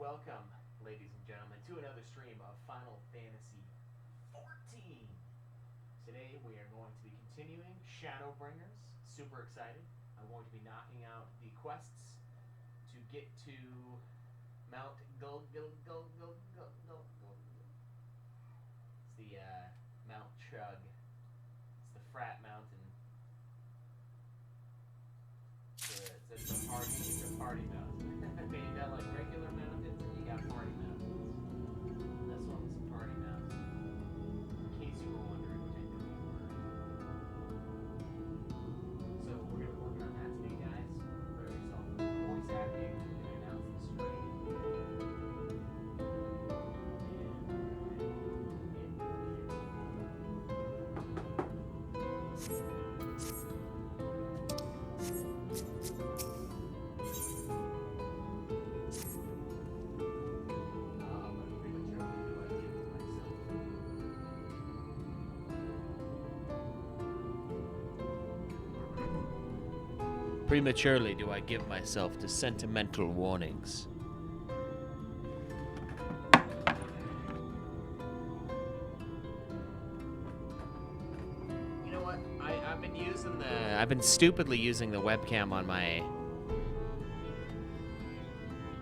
welcome, ladies and gentlemen, to another stream of Final Fantasy XIV. Today we are going to be continuing Shadowbringers. Super excited. I'm going to be knocking out the quests to get to Mount It's the Mount Chug. It's the Frat Mountain. It's a party mountain. Okay, you got like regular mountains and you got party mountains. This one's a party mountain. In case you were wondering, which I know you were. So we're gonna work on that today, guys. Prepare yourself for voice acting. We're gonna announce the stream. Prematurely do I give myself to sentimental warnings. You know what? I've been stupidly using the webcam on my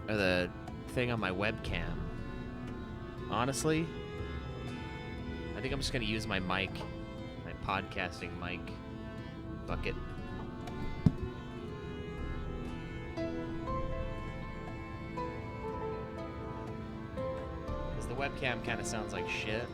the thing on my webcam. Honestly, I think I'm just gonna use my mic, my podcasting mic bucket. Webcam kind of sounds like shit.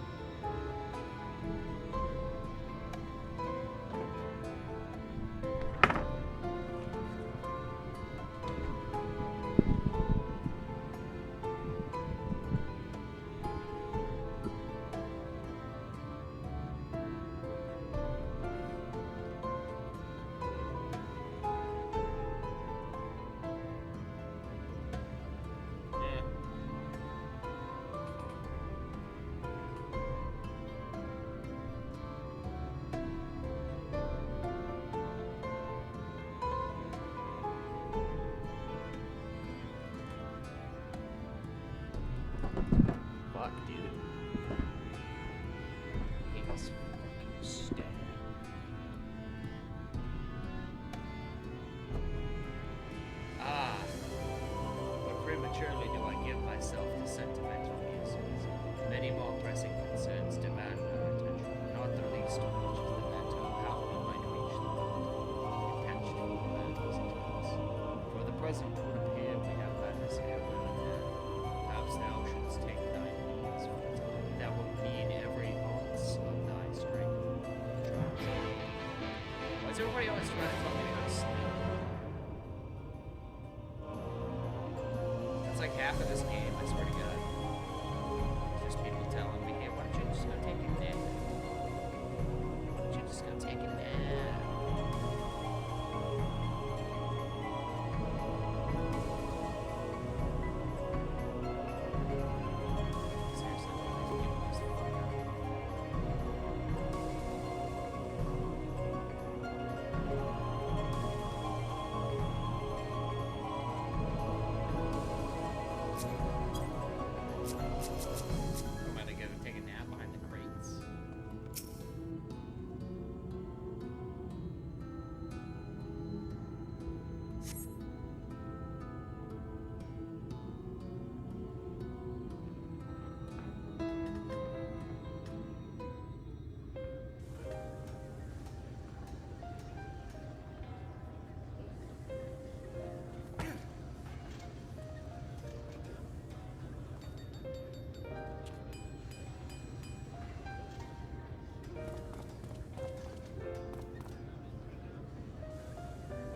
Everybody always trying to tell me to go to sleep. That's like half of this game, I swear to God. It's just people telling me, hey, why don't you just go take a nap? Why don't you just go take a nap?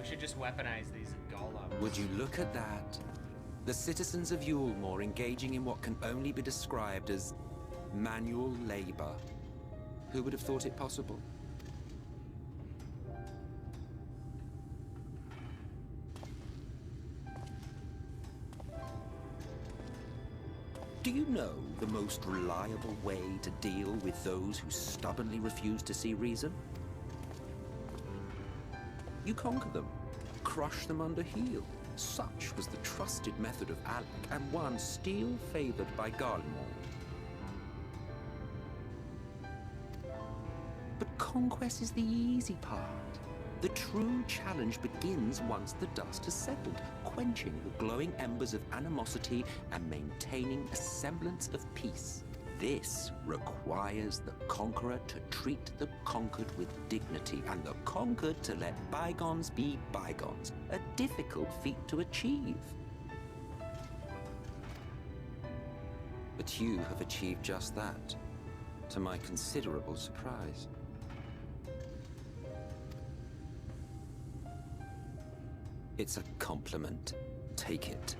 Should just weaponize these golems. Would you look at that? The citizens of Yulemore engaging in what can only be described as manual labor. Who would have thought it possible? Do you know the most reliable way to deal with those who stubbornly refuse to see reason? You conquer them, crush them under heel. Such was the trusted method of Alec, and one still favored by Garlemald. But conquest is the easy part. The true challenge begins once the dust has settled, quenching the glowing embers of animosity and maintaining a semblance of peace. This requires the conqueror to treat the conquered with dignity, and the conquered to let bygones be bygones, a difficult feat to achieve. But you have achieved just that, to my considerable surprise. It's a compliment. Take it.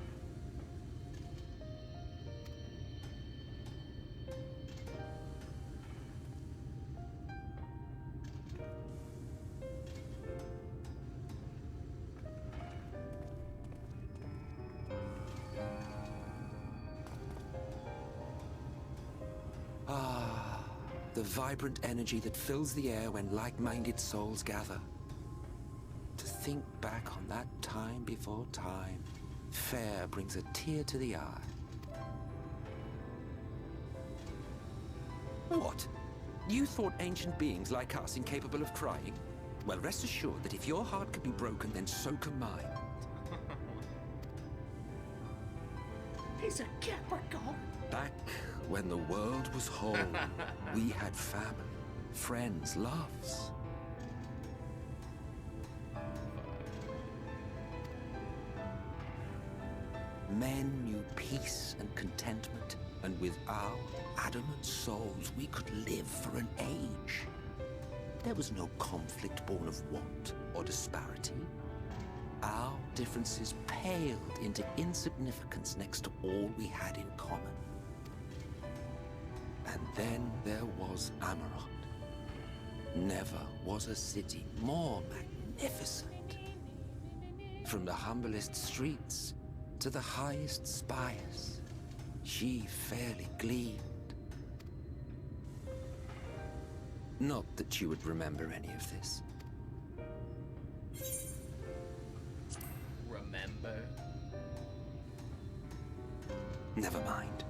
Ah, the vibrant energy that fills the air when like-minded souls gather. To think back on that time before time, fair brings a tear to the eye. What? You thought ancient beings like us incapable of crying? Well, rest assured that if your heart can be broken, then so can mine. He's a Capricorn. Back when the world was whole, we had family, friends, loves. Men knew peace and contentment, and with our adamant souls, we could live for an age. There was no conflict born of want or disparity. Our differences paled into insignificance next to all we had in common. And then there was Amarant. Never was a city more magnificent. From the humblest streets to the highest spires, she fairly gleamed. Not that you would remember any of this. Remember? Never mind.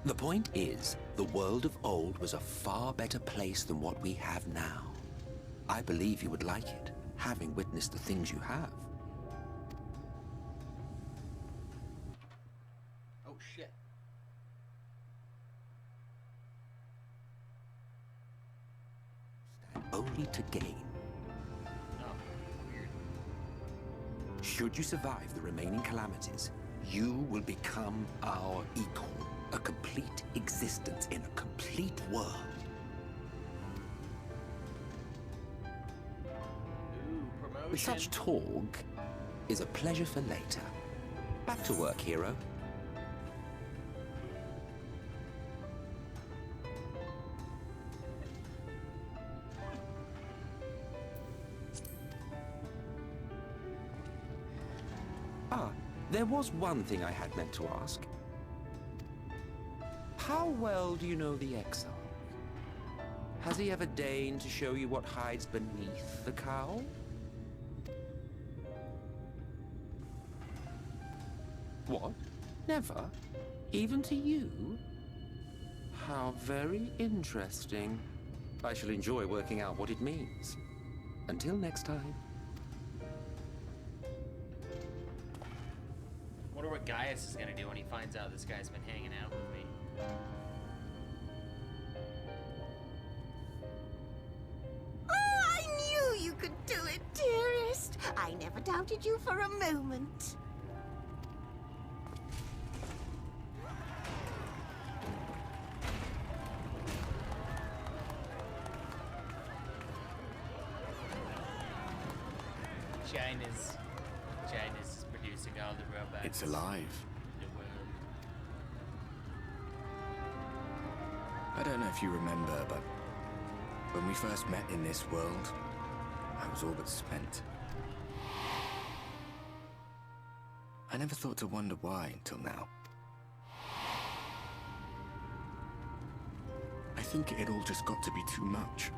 The point is, the world of old was a far better place than what we have now. I believe you would like it, having witnessed the things you have. Oh shit. Only to gain. Oh, weird. Should you survive the remaining calamities, you will become our equal. A complete existence in a complete world. Ooh, promotion. Such talk is a pleasure for later. Back to work, hero. Ah, there was one thing I had meant to ask. How well do you know the Exile? Has he ever deigned to show you what hides beneath the cowl? What? Never? Even to you? How very interesting. I shall enjoy working out what it means. Until next time. Wonder what Gaius is gonna do when he finds out this guy's been hanging out with me. Oh, I knew you could do it, dearest. I never doubted you for a moment. China's is producing all the robots. It's alive. in the world. I don't know if you remember, but when we first met in this world, I was all but spent. I never thought to wonder why until now. I think it all just got to be too much.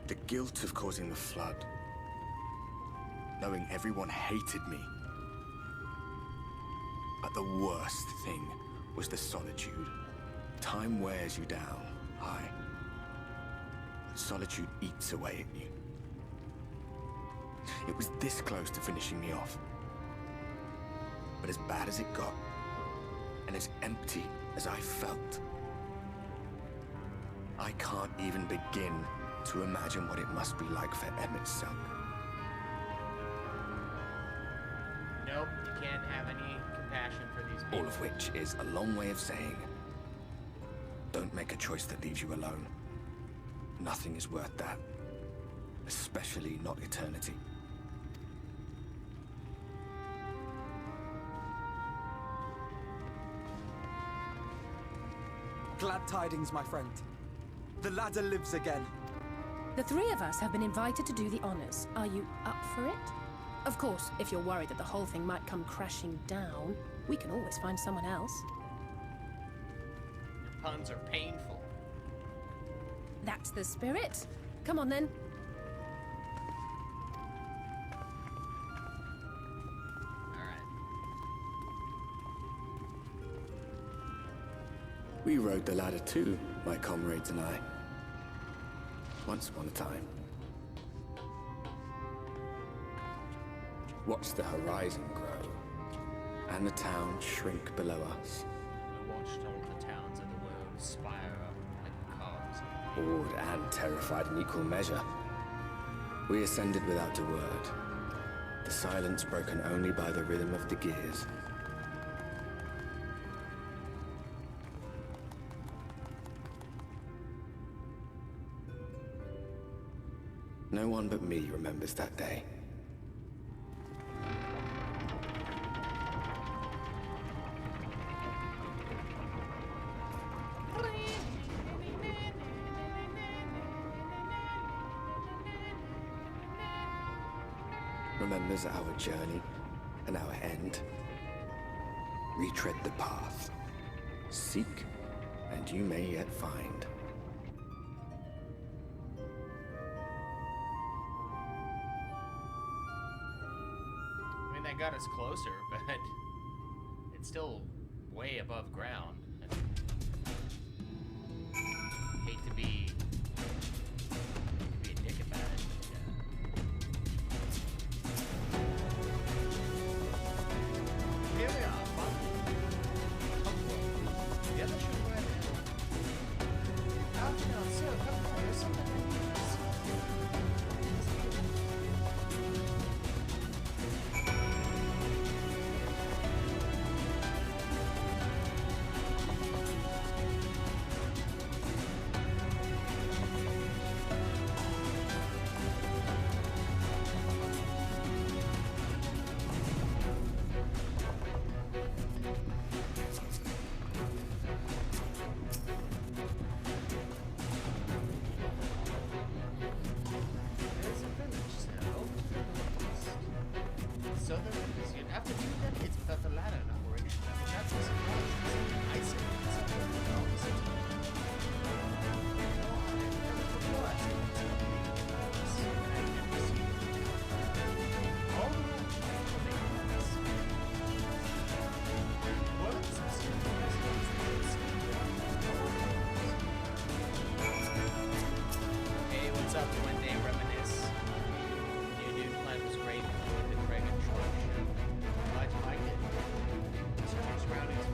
The guilt of causing the flood. Knowing everyone hated me. But the worst thing was the solitude. Time wears you down, aye. Solitude eats away at you. It was this close to finishing me off. But as bad as it got, and as empty as I felt, I can't even begin to imagine what it must be like for Emmett's self. Nope, you can't have any compassion for these people. All of which is a long way of saying, don't make a choice that leaves you alone. Nothing is worth that. Especially not eternity. Glad tidings, my friend. The ladder lives again. The three of us have been invited to do the honors. Are you up for it? Of course, if you're worried that the whole thing might come crashing down, we can always find someone else. Your puns are painful. That's the spirit. Come on then. We rode the ladder too, my comrades and I. Once upon a time. Watched the horizon grow, and the town shrink below us. We watched all the towns of the world spire up like cogs. Awed and terrified in equal measure. We ascended without a word, the silence broken only by the rhythm of the gears. No one but me remembers that day. Remembers our journey and our end. Retread the path. Seek, and you may yet find. That got us closer, but it's still way above ground. Hate to be a dick about it. But, here we are, the other should go ahead. Oh, no, sir, come on, there's something. So you'd have to do that. It's without the ladder in operation. That's a surprise. I see. Hey, what's up? When they reminisce. New Dude Plan was great. The Craig and Troy show. Glad you liked it. So surroundings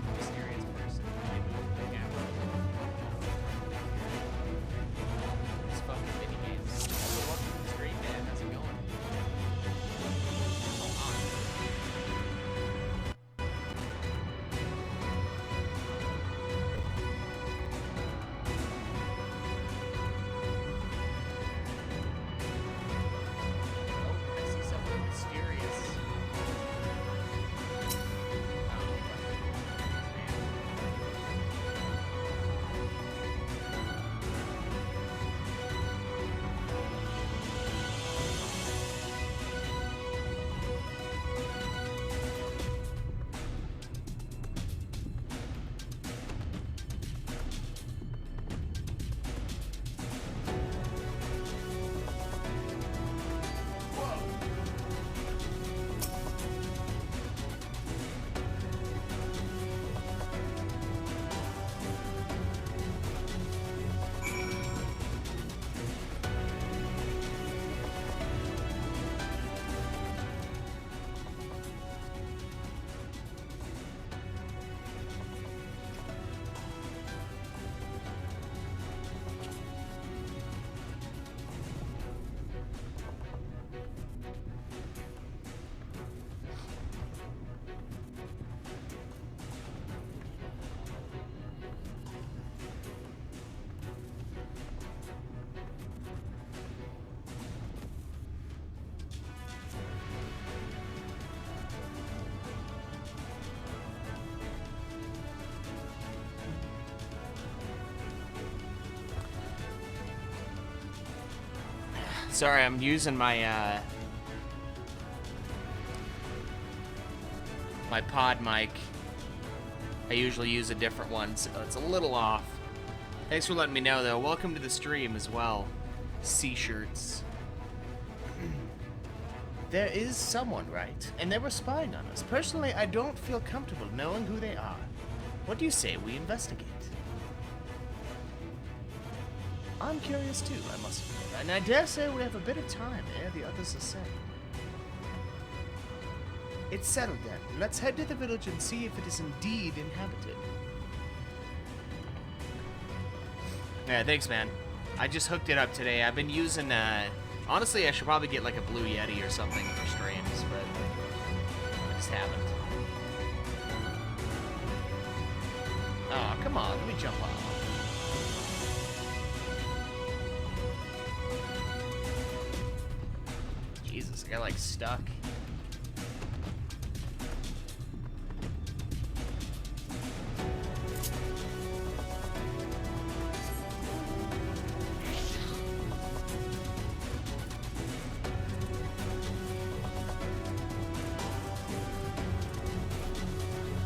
Sorry, I'm using my my pod mic. I usually use a different one, so it's a little off. Thanks for letting me know, though. Welcome to the stream as well. C-shirts. There is someone, right? And they were spying on us. Personally, I don't feel comfortable knowing who they are. What do you say we investigate? I'm curious too, I must admit. And I dare say we have a bit of time ere the others are saying. It's settled then. Let's head to the village and see if it is indeed inhabited. Yeah, thanks, man. I just hooked it up today. I've been using, honestly, I should probably get like a Blue Yeti or something for streams, but I just haven't. Oh, come on, let me jump off. Jesus, I got like stuck.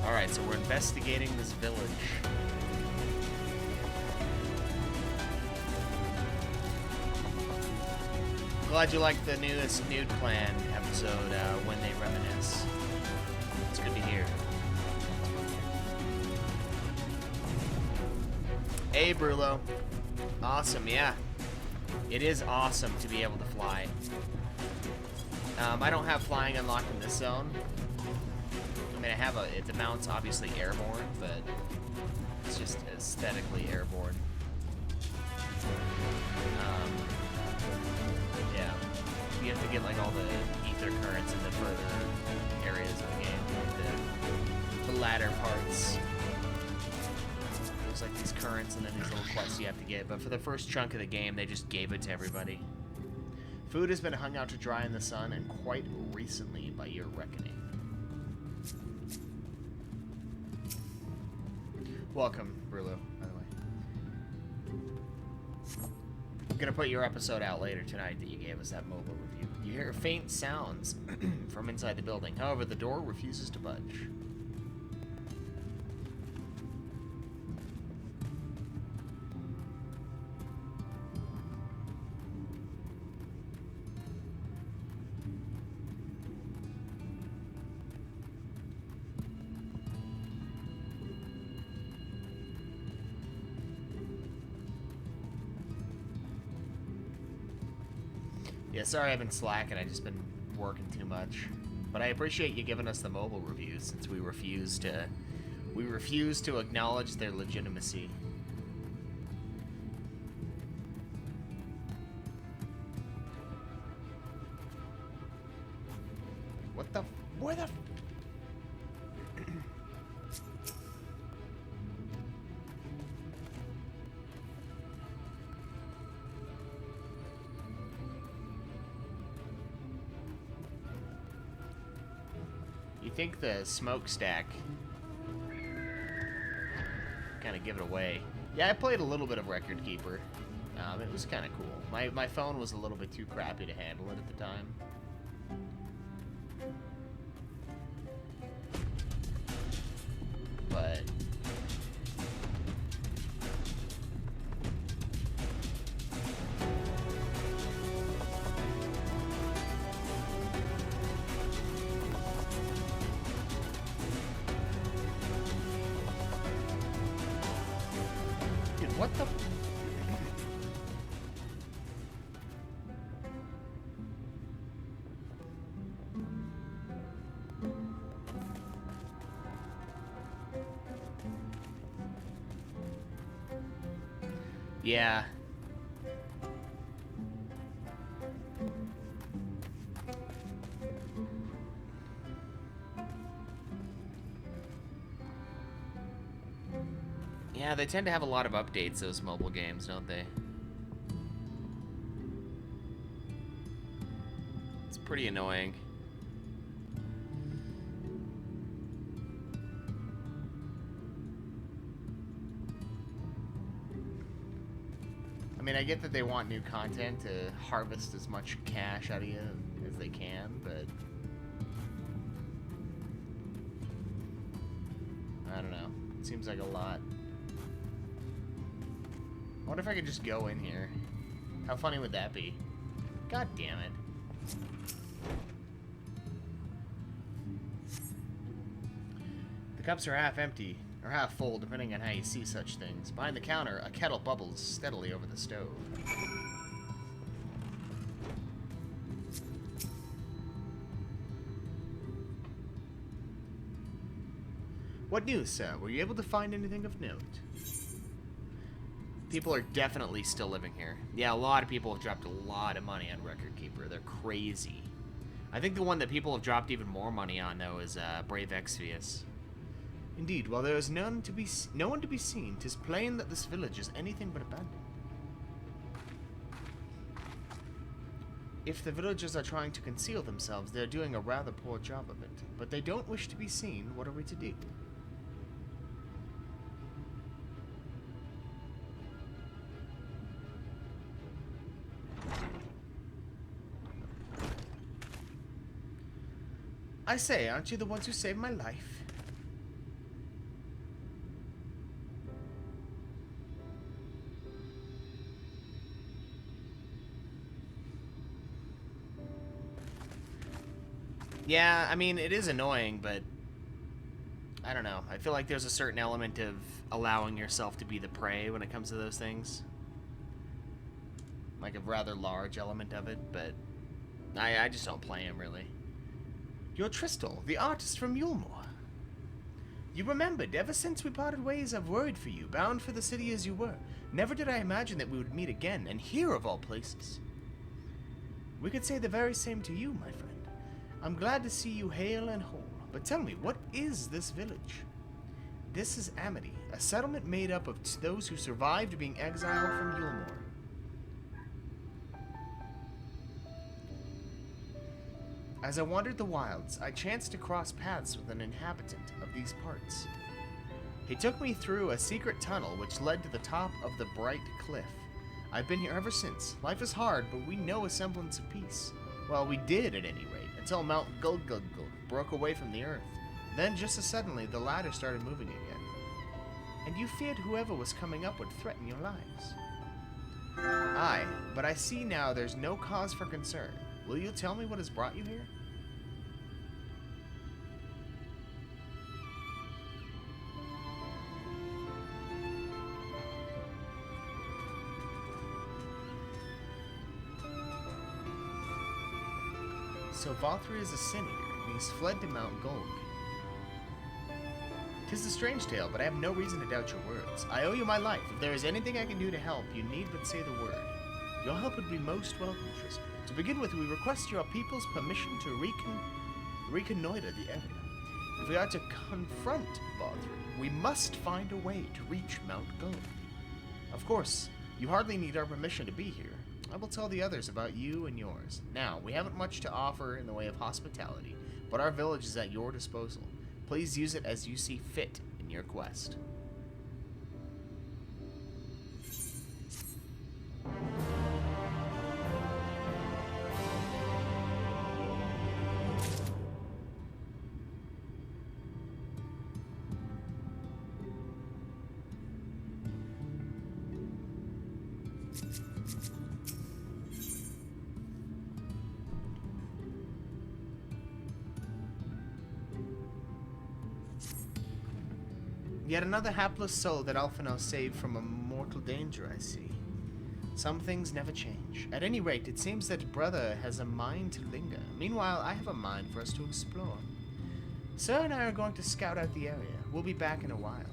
Alright, so we're investigating this village. Glad you liked the newest Nude Clan episode, When They Reminisce. It's good to hear. Hey, Brulo. Awesome, yeah. It is awesome to be able to fly. I don't have flying unlocked in this zone. I mean, I have the mount's obviously airborne, but it's just aesthetically airborne. Yeah. You have to get like all the ether currents in the further areas of the game, like the latter parts. There's like these currents and then these little quests you have to get, but for the first chunk of the game, they just gave it to everybody. Food has been hung out to dry in the sun, and quite recently by your reckoning. Welcome, Brulo, by the way. I'm gonna put your episode out later tonight that you gave us that mobile review. You hear faint sounds from inside the building. However, the door refuses to budge. Yeah, sorry I've been slacking. I've just been working too much. But I appreciate you giving us the mobile reviews since we refuse to acknowledge their legitimacy. What the? Where the? You think the smokestack kind of give it away? Yeah, I played a little bit of Record Keeper. It was kind of cool. My phone was a little bit too crappy to handle it at the time. But dude, what the? Yeah. Yeah, they tend to have a lot of updates, those mobile games, don't they? It's pretty annoying. I mean, I get that they want new content to harvest as much cash out of you as they can, but I don't know. It seems like a lot. I wonder if I could just go in here. How funny would that be? God damn it. The cups are half empty, or half full, depending on how you see such things. Behind the counter, a kettle bubbles steadily over the stove. What news, sir? Were you able to find anything of note? People are definitely still living here. Yeah, a lot of people have dropped a lot of money on Record Keeper. They're crazy. I think the one that people have dropped even more money on, though, is Brave Exvius. Indeed, while there is no one to be seen, 'tis plain that this village is anything but abandoned. If the villagers are trying to conceal themselves, they are doing a rather poor job of it. But they don't wish to be seen. What are we to do? I say, aren't you the ones who saved my life? Yeah, I mean, it is annoying, but I don't know. I feel like there's a certain element of allowing yourself to be the prey when it comes to those things. Like a rather large element of it, but I just don't play him, really. You're Tristal, the artist from Yulmore. You remembered, ever since we parted ways, I've worried for you, bound for the city as you were. Never did I imagine that we would meet again, and here of all places. We could say the very same to you, my friend. I'm glad to see you hale and whole, but tell me, what is this village? This is Amity, a settlement made up of those who survived being exiled from Yulmore. As I wandered the wilds, I chanced to cross paths with an inhabitant of these parts. He took me through a secret tunnel which led to the top of the bright cliff. I've been here ever since. Life is hard, but we know a semblance of peace. Well, we did at any rate, until Mount Gulgugul broke away from the earth. Then, just as suddenly, the ladder started moving again. And you feared whoever was coming up would threaten your lives. Aye, but I see now there's no cause for concern. Will you tell me what has brought you here? So Valtteri is a sin eater, and he's fled to Mount Gulg. 'Tis a strange tale, but I have no reason to doubt your words. I owe you my life. If there is anything I can do to help, you need but say the word. Your help would be most welcome, Tristan. To begin with, we request your people's permission to reconnoiter the area. If we are to confront Valtteri, we must find a way to reach Mount Gulg. Of course, you hardly need our permission to be here. I will tell the others about you and yours. Now, we haven't much to offer in the way of hospitality, but our village is at your disposal. Please use it as you see fit in your quest. Yet another hapless soul that Alphinaud saved from a mortal danger, I see. Some things never change. At any rate, it seems that brother has a mind to linger. Meanwhile, I have a mind for us to explore. Sir and I are going to scout out the area. We'll be back in a while.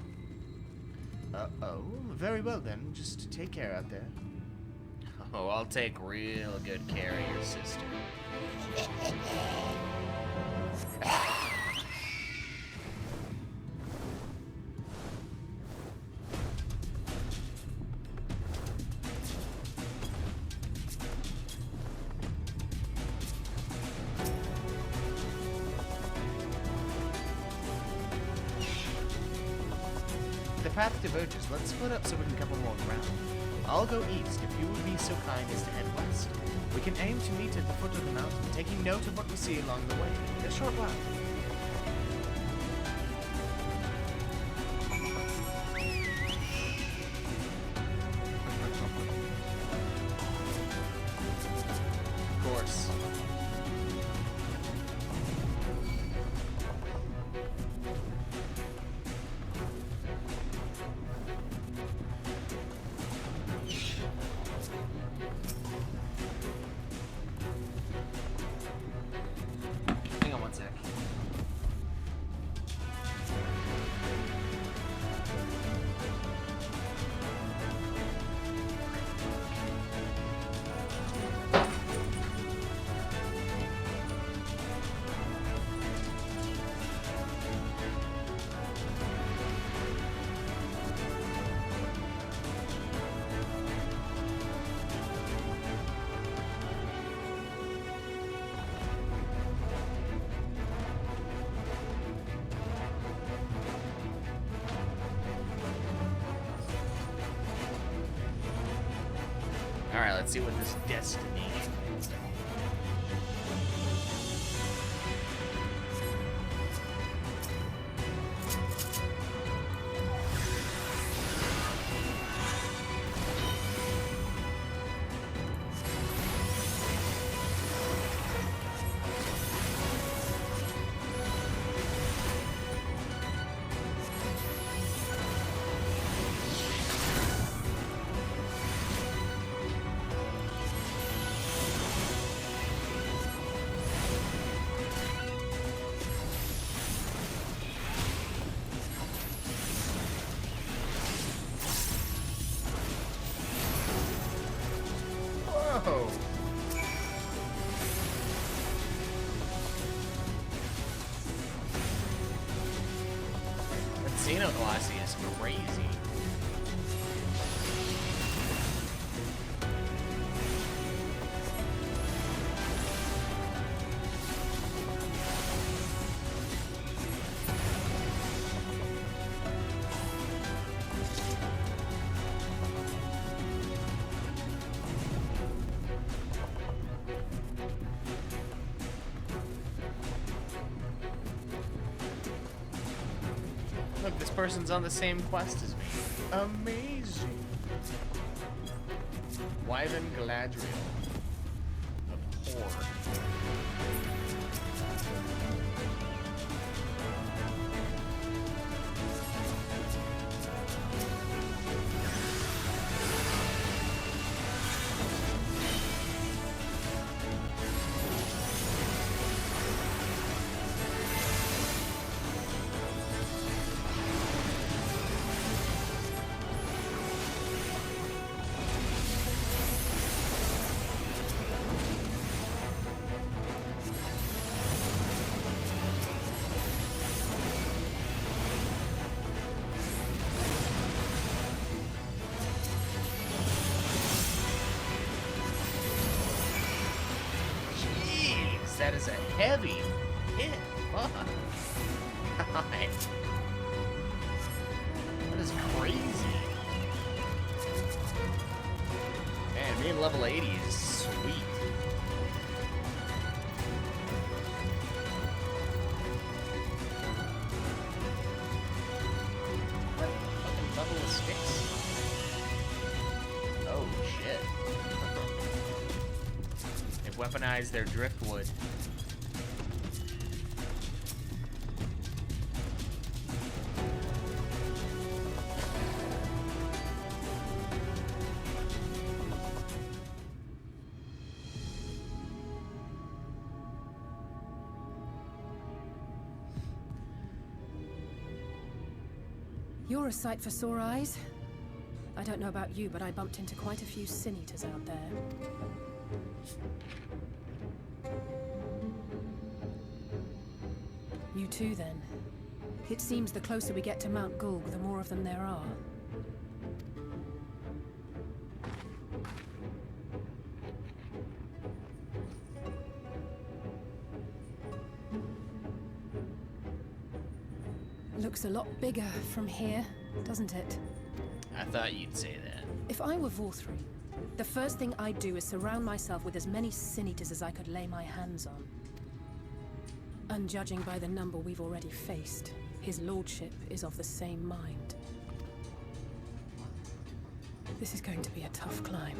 Uh-oh. Very well then. Just take care out there. Oh, I'll take real good care of your sister. The path diverges. Let's split up so we can cover more ground. I'll go east if you would be so kind as to head west. We can aim to meet at the foot of the mountain, taking note of what we see along the way in a short while. Of course. Hang on one sec. Alright, let's see what this destination is. Whoa! Encino Glossy is crazy. Look, this person's on the same quest as me. Amazing. Wyvern Galadriel. Abhor. That is a heavy hit. Fuck. God. That is crazy. Man, being level 80 is sweet. What? Fucking level of sticks? Oh, shit. They've weaponized their driftwood. You're a sight for sore eyes. I don't know about you, but I bumped into quite a few sin eaters out there. You too, then. It seems the closer we get to Mount Gulg, the more of them there are. Looks a lot bigger from here, doesn't it? I thought you'd say that. If I were Vorthri, the first thing I'd do is surround myself with as many Sin Eaters as I could lay my hands on. And judging by the number we've already faced, his lordship is of the same mind. This is going to be a tough climb.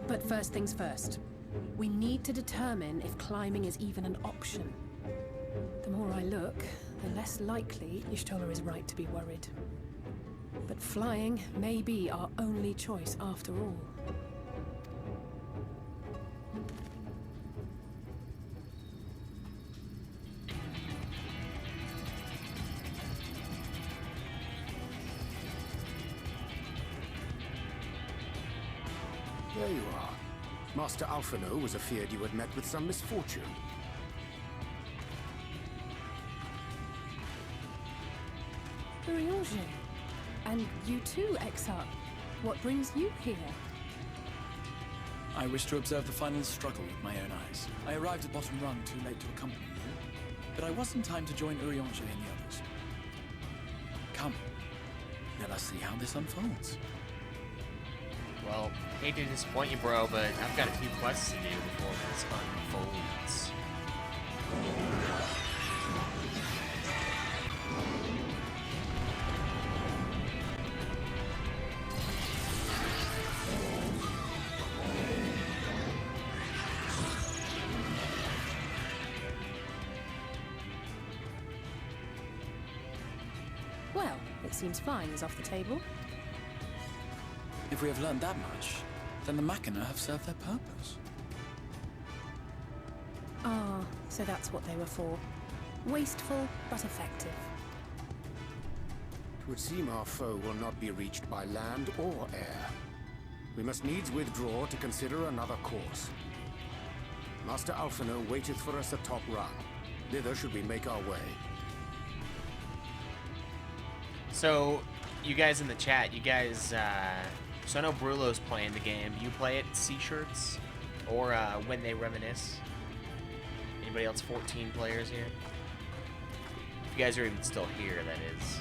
But first things first. We need to determine if climbing is even an option. The more I look, the less likely Y'shtola is right to be worried. But flying may be our only choice after all. There you are. Master Alphino was afeard you had met with some misfortune. Urianger. And you too, Exarch. What brings you here? I wish to observe the final struggle with my own eyes. I arrived at Bottom Rung too late to accompany you, but I was in time to join Urianger and the others. Come, let us see how this unfolds. Well, hate to disappoint you, bro, but I've got a few quests to do before this unfolds. Well, it seems flying is off the table. If we have learned that much, then the Machina have served their purpose. Ah, so that's what they were for. Wasteful, but effective. It would seem our foe will not be reached by land or air. We must needs withdraw to consider another course. Master Alphino waiteth for us at Top Rung. Thither should we make our way. So, you guys in the chat, so I know Brulo's playing the game. You play it, C-shirts, or When They Reminisce. Anybody else 14 players here? If you guys are even still here, that is.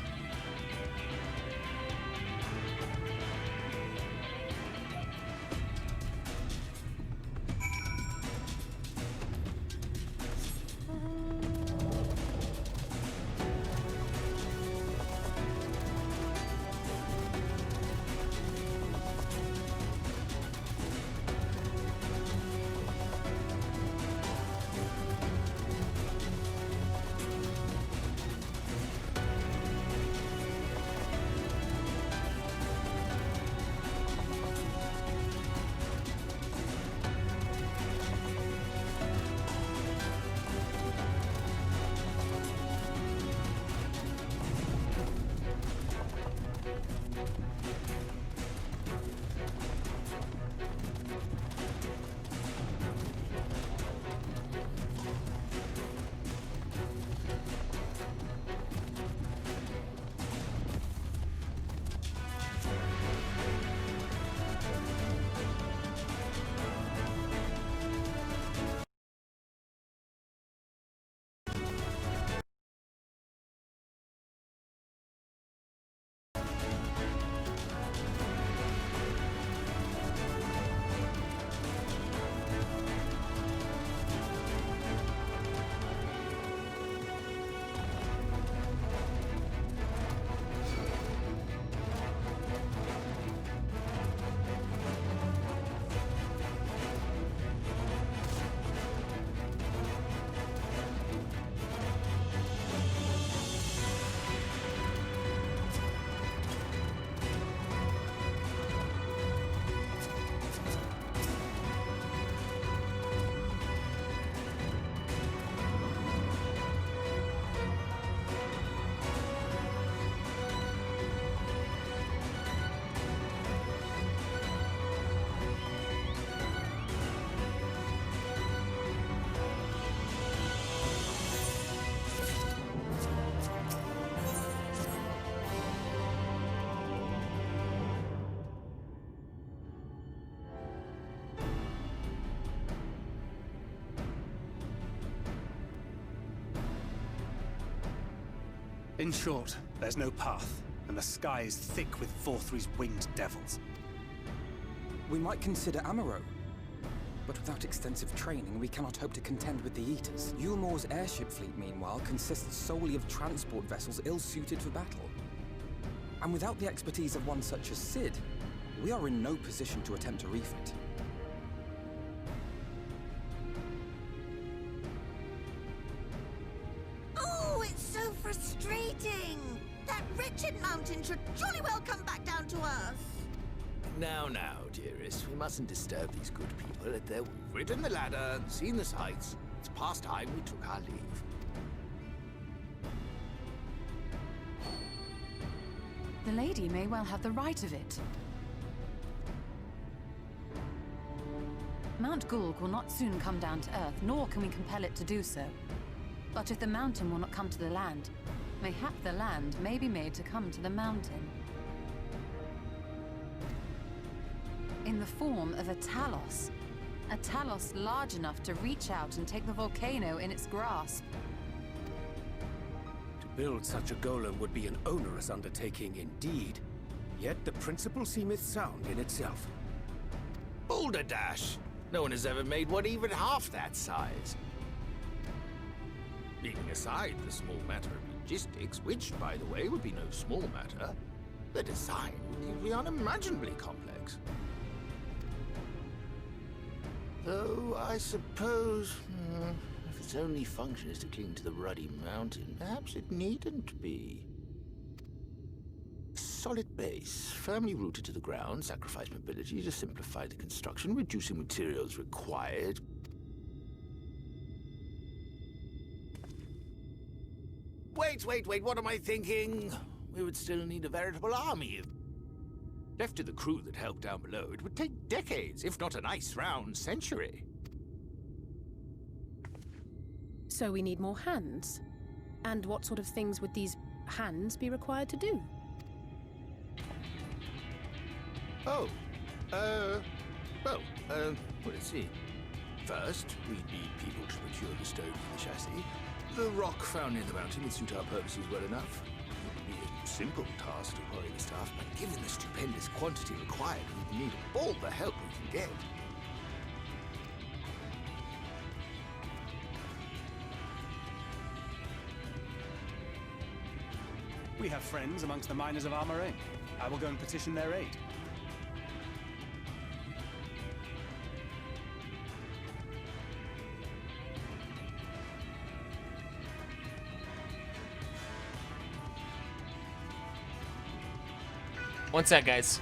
In short, there's no path. and the sky is thick with Vorthry's winged devils. We might consider Amaro. But without extensive training, we cannot hope to contend with the Eaters. Yulmore's airship fleet, meanwhile, consists solely of transport vessels ill-suited for battle. And without the expertise of one such as Cid, we are in no position to attempt a refit. Oh, it's so frustrating! That wretched mountain should jolly well come back down to earth! Now, dearest, we mustn't disturb these good people. We've ridden the ladder and seen the sights. It's past time we took our leave. The lady may well have the right of it. Mount Gulg will not soon come down to Earth, nor can we compel it to do so. But if the mountain will not come to the land, mayhap the land may be made to come to the mountain. In the form of a Talos. A Talos large enough to reach out and take the volcano in its grasp. To build such a golem would be an onerous undertaking indeed. Yet the principle seemeth sound in itself. Boulder Dash! No one has ever made one even half that size. Leaving aside the small matter of logistics, which, by the way, would be no small matter, the design would be unimaginably complex. Though, I suppose, if its only function is to cling to the ruddy mountain, perhaps it needn't be. A solid base, firmly rooted to the ground, sacrifice mobility to simplify the construction, reducing materials required. Wait, what am I thinking? We would still need a veritable army. Left to the crew that helped down below, it would take decades, if not a nice round century. So we need more hands. And what sort of things would these hands be required to do? Let's see. First, we'd need people to procure the stone for the chassis. The rock found in the mountain would suit our purposes well enough. It would be a simple task to quarry the stuff, but given the stupendous quantity required, we'd need all the help we can get. We have friends amongst the miners of Armorain. I will go and petition their aid. One sec, guys.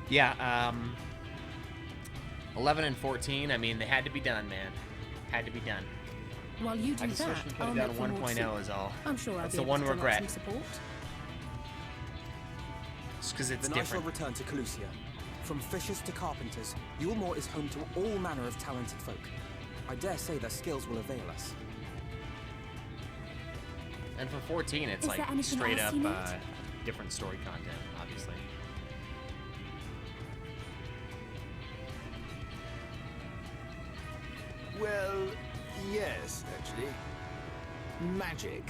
Yeah, 11 and 14, I mean, they had to be done, man. Had to be done. While you do I just that, wish we could I'll have make done for more 1.0 is all. I'm sure I'll That's be the able one to drum up regret. some support. Just because it's Then different. I shall return to Calusia. From fishers to carpenters, Yulmore is home to all manner of talented folk. I dare say their skills will avail us. And for 14, it's Is like there anything straight else up you need? different story content, obviously. Well, yes, actually. Magic.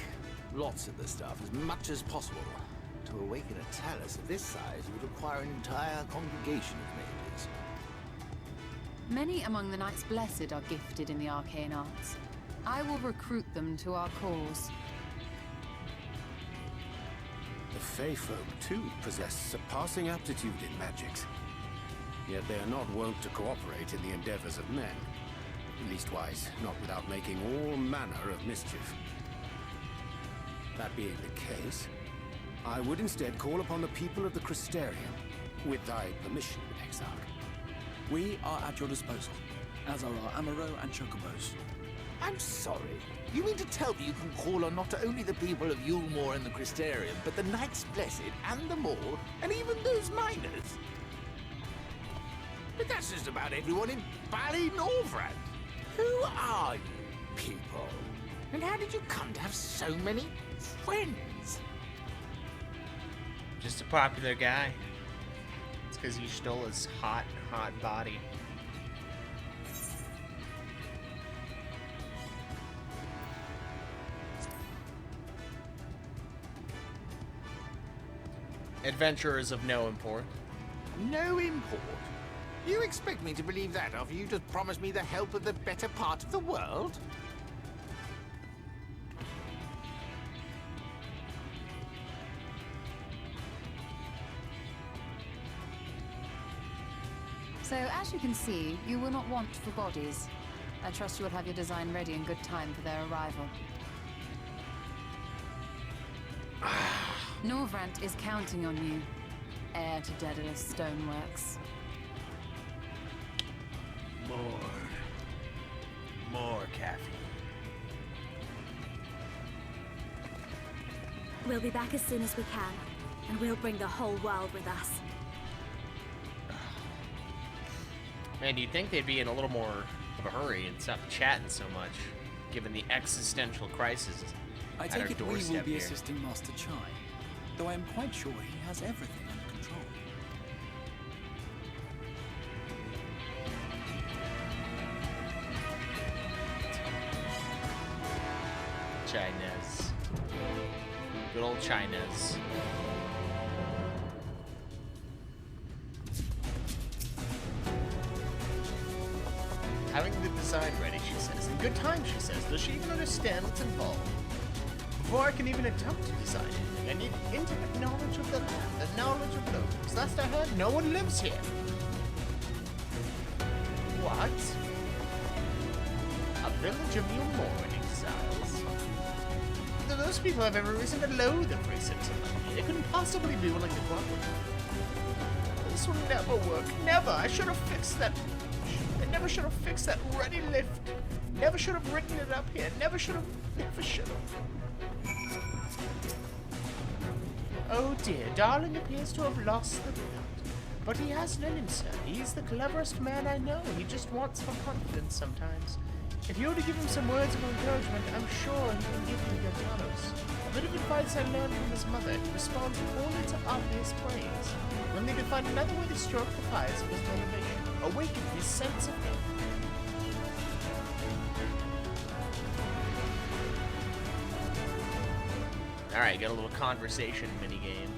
Lots of the stuff, as much as possible. To awaken a talus of this size would require an entire congregation of mages. Many among the Knights Blessed are gifted in the arcane arts. I will recruit them to our cause. The Fey folk, too, possess surpassing aptitude in magics. Yet they are not wont to cooperate in the endeavors of men. Leastwise, not without making all manner of mischief. That being the case, I would instead call upon the people of the Crystarium, with thy permission, Exarch. We are at your disposal, as are our Amaro and Chocobos. I'm sorry. You mean to tell me you can call on not only the people of Yulmore and the Crystarium, but the Knights Blessed and the Maul, and even those miners? But that's just about everyone in Ballynorvrand. Who are you people? And how did you come to have so many friends? Just a popular guy. It's because you stole his hot body. Adventurers of no import. No import? You expect me to believe that after you just promised me the help of the better part of the world? So, as you can see, you will not want for bodies. I trust you will have your design ready in good time for their arrival. Norvrant is counting on you, heir to Daedalus Stoneworks. More caffeine. We'll be back as soon as we can, and we'll bring the whole world with us. Man, do you think they'd be in a little more of a hurry and stop chatting so much, given the existential crisis I at our take it we will doorstep be here? assisting Master Chai, though I am quite sure he has everything under control. Chinese. Good old Chinese. Having the design ready, she says. In good time, she says. Does she even understand what's involved? Before I can even attempt to design anything, I need intimate knowledge of the land, the knowledge of locals. Last I heard, no one lives here. What? A village of Yulmore exiles? Do those people have every reason to loathe the free citizen like me? They couldn't possibly be willing to cooperate. This will never work. Never. I should have fixed that. I never should have fixed that ready lift. Never should have written it up here. Never should have. Oh dear, Darling appears to have lost the plot. But he has Linen, sir. He's the cleverest man I know. He just wants for confidence sometimes. If you were to give him some words of encouragement, I'm sure he can give you your dollars. A bit of advice I learned from his mother. He responds only to obvious praise. When they could find another way to stroke the fires of his motivation, awaken his sense of help. Alright, got a little conversation minigame.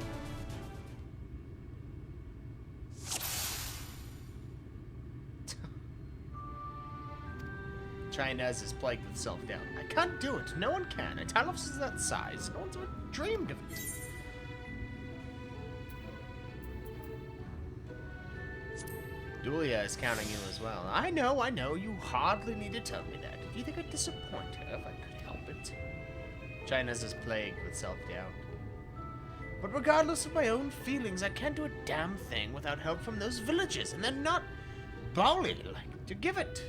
Chinese is plagued with self-doubt. I can't do it. No one can. A Talos is that size. No one's ever dreamed of it. Dulia is counting you as well. I know. You hardly need to tell me that. Do you think I'd disappoint her if I could help it? Chinese is plagued with self-doubt. But regardless of my own feelings, I can't do a damn thing without help from those villagers, and they're not Bali-like to give it.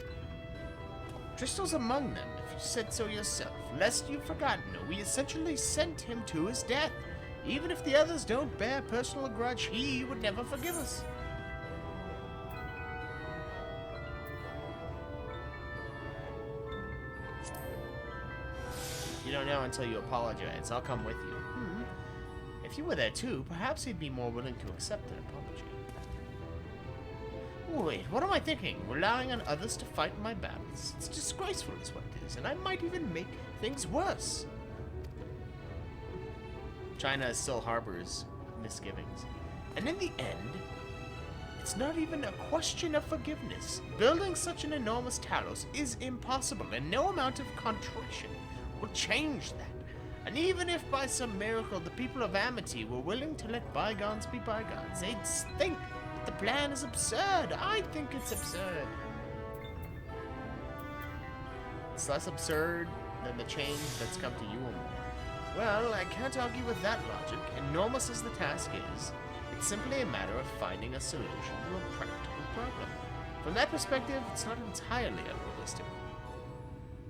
Driscoll's among them, if you said so yourself. Lest you've forgotten, we essentially sent him to his death. Even if the others don't bear personal grudge, he would never forgive us. You don't know until you apologize. I'll come with you. If you were there too, perhaps he'd be more willing to accept an apology. Wait, what am I thinking? Relying on others to fight my battles. It's disgraceful is what it is, and I might even make things worse. China still harbors misgivings. And in the end, it's not even a question of forgiveness. Building such an enormous Talos is impossible, and no amount of contrition will change that. And even if by some miracle the people of Amity were willing to let bygones be bygones, they'd think that the plan is absurd. I think it's absurd. It's less absurd than the change that's come to Yulmore. Well, I can't argue with that logic. Enormous as the task is, it's simply a matter of finding a solution to a practical problem. From that perspective, it's not entirely unrealistic.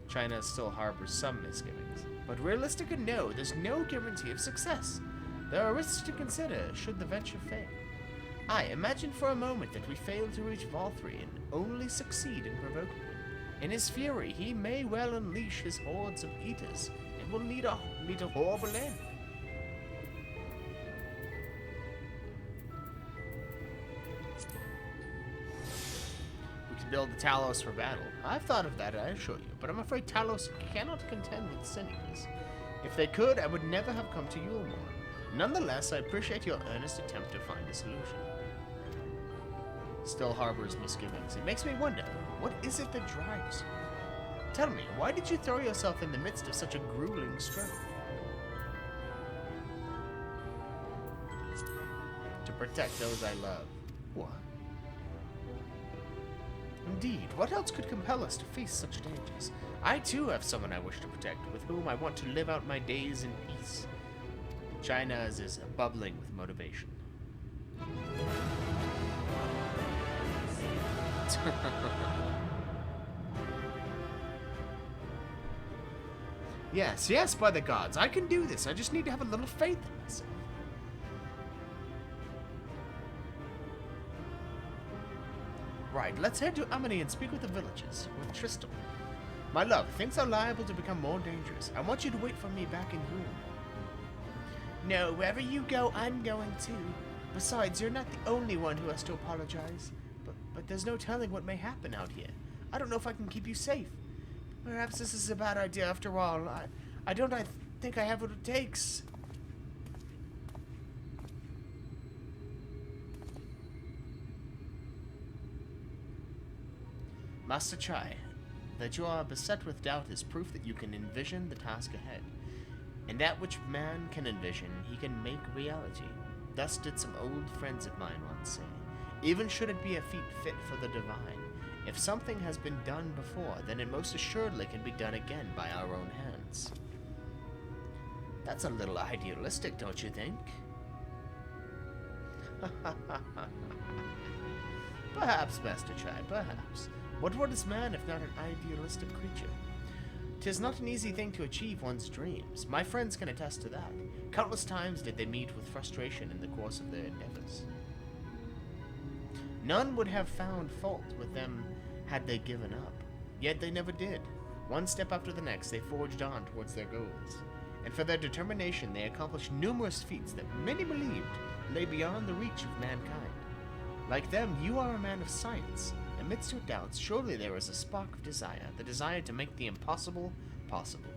China still harbors some misgivings, but realistic or no, there's no guarantee of success. There are risks to consider should the venture fail. Imagine for a moment that we fail to reach Valthree and only succeed in provoking him. In his fury, he may well unleash his hordes of eaters and will meet a horrible end. We can build the Talos for battle. I've thought of that, I assure you, but I'm afraid Talos cannot contend with Senecas. If they could, I would never have come to Yulmore. Nonetheless, I appreciate your earnest attempt to find a solution. Still harbors misgivings. It makes me wonder, what is it that drives you? Tell me, why did you throw yourself in the midst of such a grueling struggle? To protect those I love. What? Indeed, what else could compel us to face such dangers? I too have someone I wish to protect, with whom I want to live out my days in peace. China's is bubbling with motivation. Yes, by the gods, I can do this. I just need to have a little faith in myself. Right, let's head to Amity and speak with the villagers, with Tristram. My love, things are liable to become more dangerous. I want you to wait for me back in Yulmore. No, wherever you go, I'm going too. Besides, you're not the only one who has to apologize. But there's no telling what may happen out here. I don't know if I can keep you safe. Perhaps this is a bad idea after all. I think I have what it takes. Master Chai, that you are beset with doubt is proof that you can envision the task ahead. And that which man can envision, he can make reality. Thus did some old friends of mine once say. Even should it be a feat fit for the divine, if something has been done before, then it most assuredly can be done again by our own hands. That's a little idealistic, don't you think? Perhaps, Master Chai, perhaps. What is man if not an idealistic creature? 'Tis not an easy thing to achieve one's dreams. My friends can attest to that. Countless times did they meet with frustration in the course of their endeavors. None would have found fault with them had they given up. Yet they never did. One step after the next, they forged on towards their goals. And for their determination, they accomplished numerous feats that many believed lay beyond the reach of mankind. Like them, you are a man of science. Amidst your doubts, surely there is a spark of desire, the desire to make the impossible possible.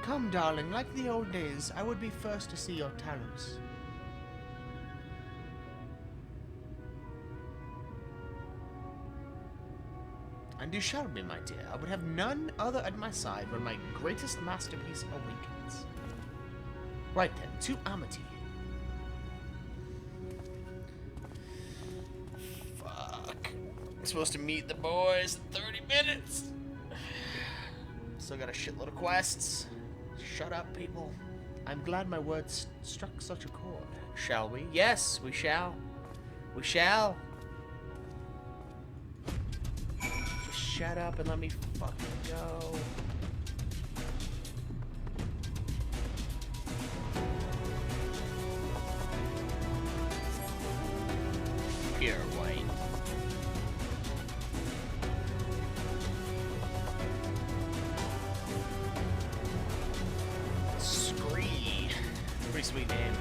Come, darling, like the old days, I would be first to see your Talos. And you shall be, my dear. I would have none other at my side when my greatest masterpiece awakens. Right then, to Amity. Fuck. I'm supposed to meet the boys in 30 minutes. Still got a shitload of quests. Shut up, people. I'm glad my words struck such a chord. Shall we? Yes, we shall. We shall. Just shut up and let me fucking go. Pure white. Pretty sweet name.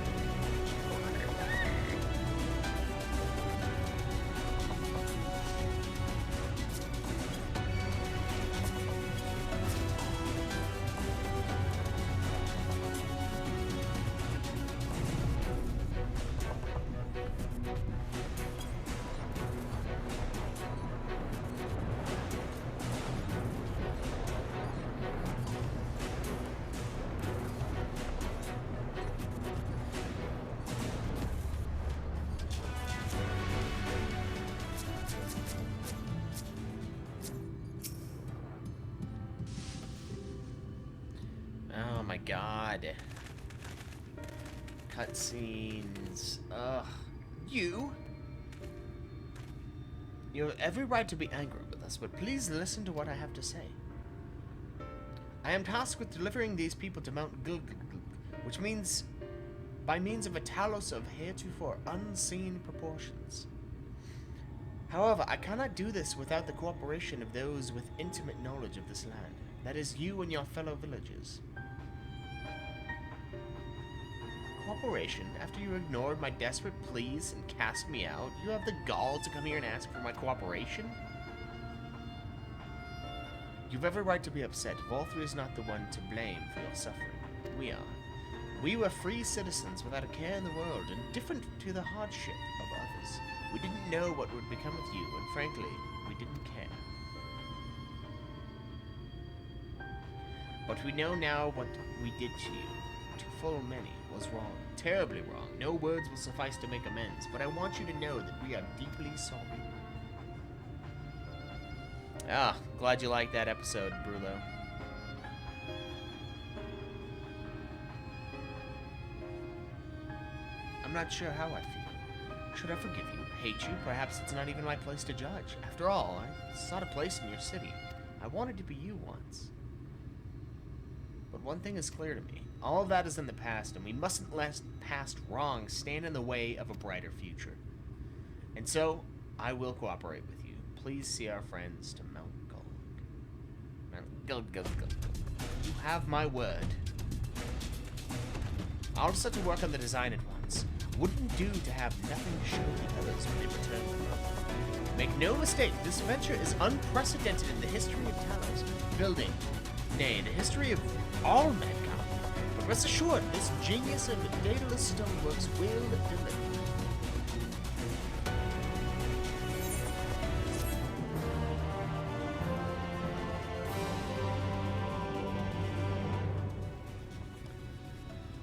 Oh my god. Cutscenes. Ugh. You have every right to be angry with us, but please listen to what I have to say. I am tasked with delivering these people to Mount Gulgulgul, which means by means of a Talos of heretofore unseen proportions. However, I cannot do this without the cooperation of those with intimate knowledge of this land. That is you and your fellow villagers. Cooperation? After you ignored my desperate pleas and cast me out, you have the gall to come here and ask for my cooperation? You've every right to be upset. Volthree is not the one to blame for your suffering. We are. We were free citizens without a care in the world, indifferent to the hardship of others. We didn't know what would become of you, and frankly, we didn't care. But we know now what we did to you, to full many, was wrong. Terribly wrong. No words will suffice to make amends, but I want you to know that we are deeply sorry. Ah, glad you liked that episode, Brulo. I'm not sure how I feel. Should I forgive you? Hate you? Perhaps it's not even my place to judge. After all, I sought a place in your city. I wanted to be you once. But one thing is clear to me. All of that is in the past, and we mustn't let past wrongs stand in the way of a brighter future. And so, I will cooperate with you. Please see our friends to Mount Gulg. Mount Gulg. You have my word. I'll set to work on the design at once. Wouldn't do to have nothing to show the others when they return to the Earth. Make no mistake, this adventure is unprecedented in the history of Talos building. Nay, the history of all mankind. But rest assured, this genius of Daedalus Stoneworks will deliver.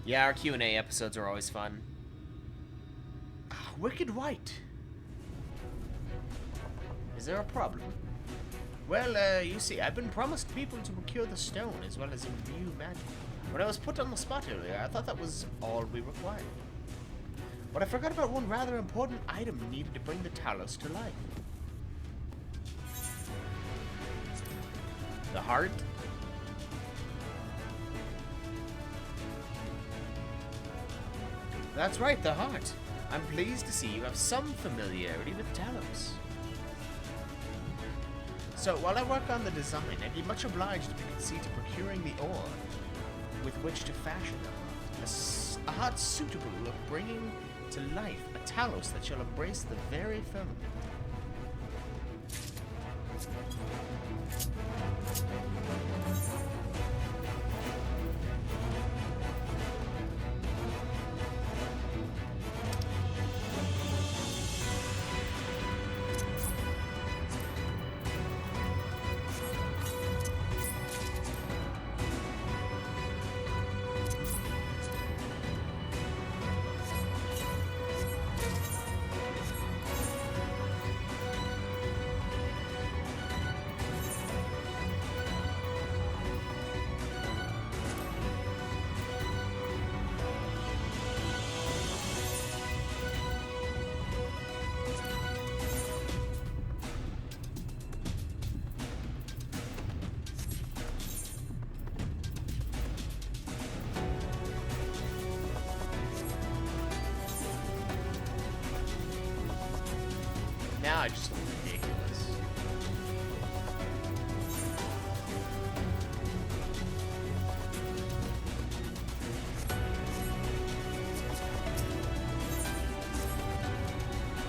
Yeah, our Q&A episodes are always fun. Wicked White. Is there a problem? Well, you see, I've been promised people to procure the stone as well as imbue magic. When I was put on the spot earlier, I thought that was all we required. But I forgot about one rather important item needed to bring the Talos to life. The heart? That's right, the heart. I'm pleased to see you have some familiarity with Talos. So, while I work on the design, I'd be much obliged if you could see to procuring the ore with which to fashion a heart suitable of bringing to life a Talos that shall embrace the very firmament. Now I just look ridiculous.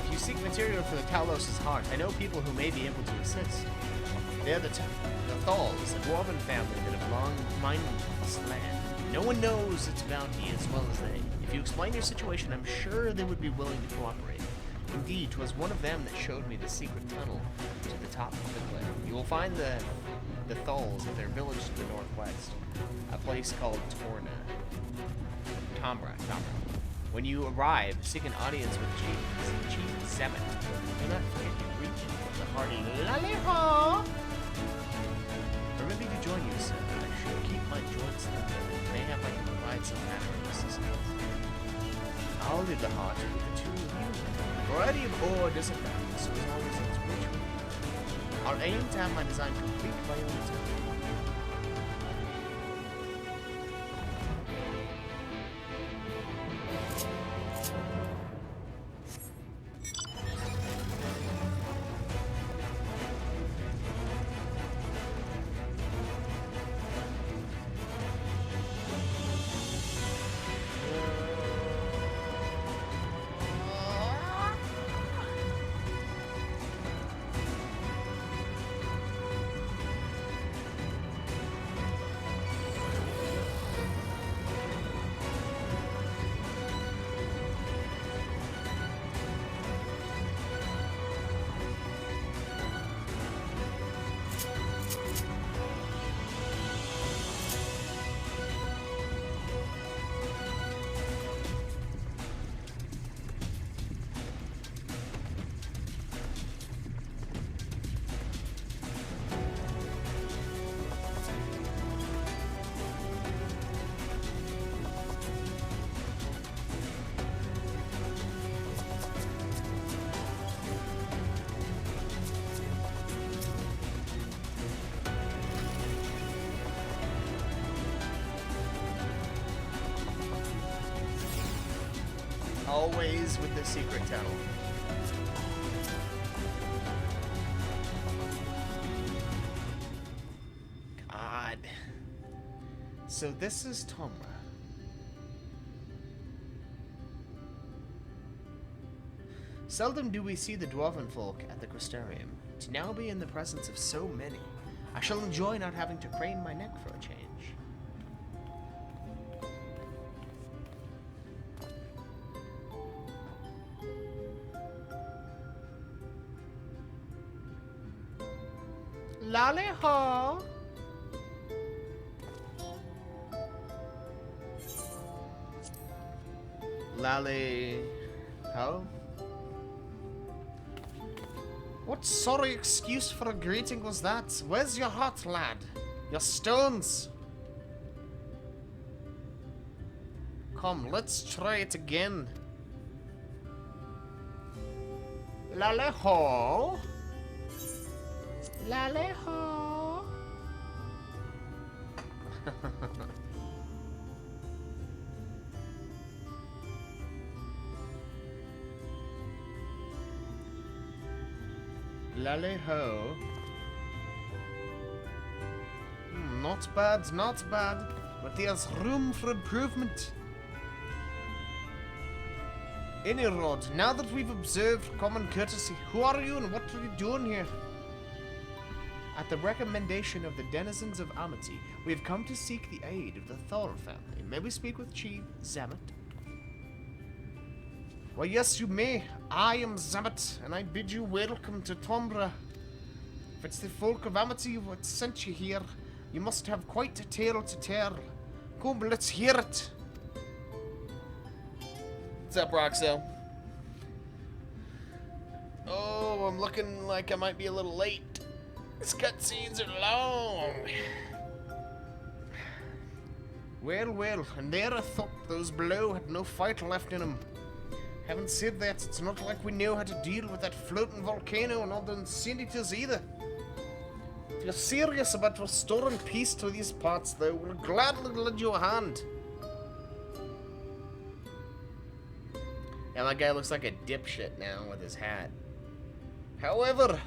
If you seek material for the Talos' heart, I know people who may be able to assist. They're the Thals, a dwarven family that have long mined this land. No one knows its bounty as well as they. If you explain your situation, I'm sure they would be willing to cooperate. Indeed, 'twas one of them that showed me the secret tunnel to the top of the cliff. You will find the Thals at their village to the northwest, a place called Tomra. When you arrive, seek an audience with Chief Zemet. Do not forget to greet him with a hearty lally-haw. Permit me to join you, sir. I should keep my joins them. Mayhap I can provide some manner of assistance. I'll leave the heart with the two of you. The variety of ore doesn't matter, so as long as it's ritual. I'll aim to have my design complete by your return. Always with the secret tunnel. God. So this is Tomra. Seldom do we see the dwarven folk at the Crystarium. To now be in the presence of so many, I shall enjoy not having to crane my neck for a change. Lally ho! Lally ho? What sorry excuse for a greeting was that? Where's your heart, lad? Your stones? Come, let's try it again. Lally ho? Lally ho! Lally ho. Not bad, not bad. But there's room for improvement. Inirod, now that we've observed common courtesy, who are you and what are you doing here? At the recommendation of the denizens of Amity, we have come to seek the aid of the Thor family. May we speak with Chief Zamet? Why, yes, you may. I am Zamet, and I bid you welcome to Tomra. If it's the folk of Amity what sent you here, you must have quite a tale to tell. Come, let's hear it. What's up, Roxo? Oh, I'm looking like I might be a little late. These cutscenes are long. Well, well, and there I thought those below had no fight left in them. Having said that, it's not like we know how to deal with that floating volcano and all the insanities either. If you're serious about restoring peace to these parts, though, we'll gladly lend you a hand. Yeah, that guy looks like a dipshit now with his hat. However,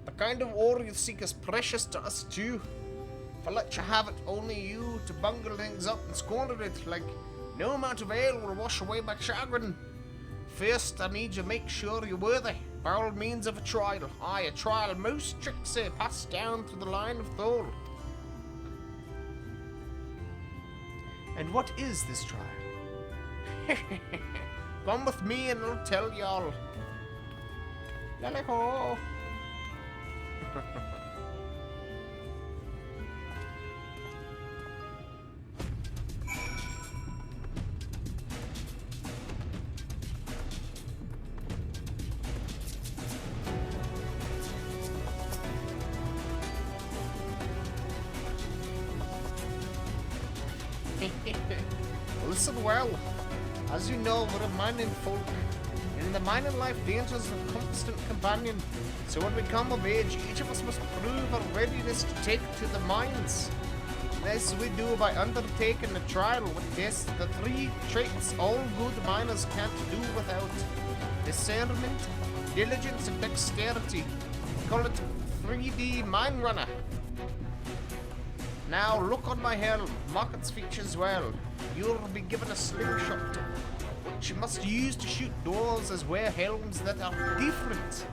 the kind of ore you seek is precious to us too. If I let you have it, only you to bungle things up and squander it, like no amount of ale will wash away my chagrin. First, I need you to make sure you're worthy, by all means of a trial. Aye, a trial most strictly passed down through the line of Thor. And what is this trial? Come with me and I'll tell y'all. Lally-ho! listen well. As you know, we're a mining folk. In the mining life, danger is a constant companion. So when we come of age, each of us must prove our readiness to take to the mines. This we do by undertaking a trial with tests the 3 traits all good miners can't do without. Discernment, diligence, and dexterity. We call it 3D Mine Runner. Now look on my helm, mark its features well. You'll be given a slingshot, which you must use to shoot doors as well helms that are different.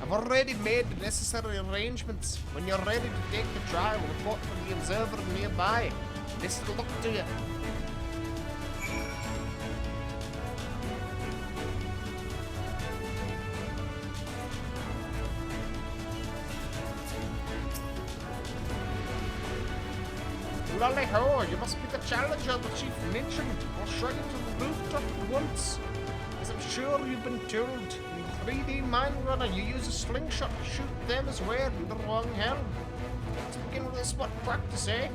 I've already made the necessary arrangements. When you're ready to take the trial, report to the observer nearby. Best of luck to you. Lolly ho, you must be the challenger the chief mentioned. I'll show you to the rooftop at once. As I'm sure you've been told, in 3D Mine Runner you use a slingshot to shoot them as well in the wrong helm. Let's begin with a spot practice, eh?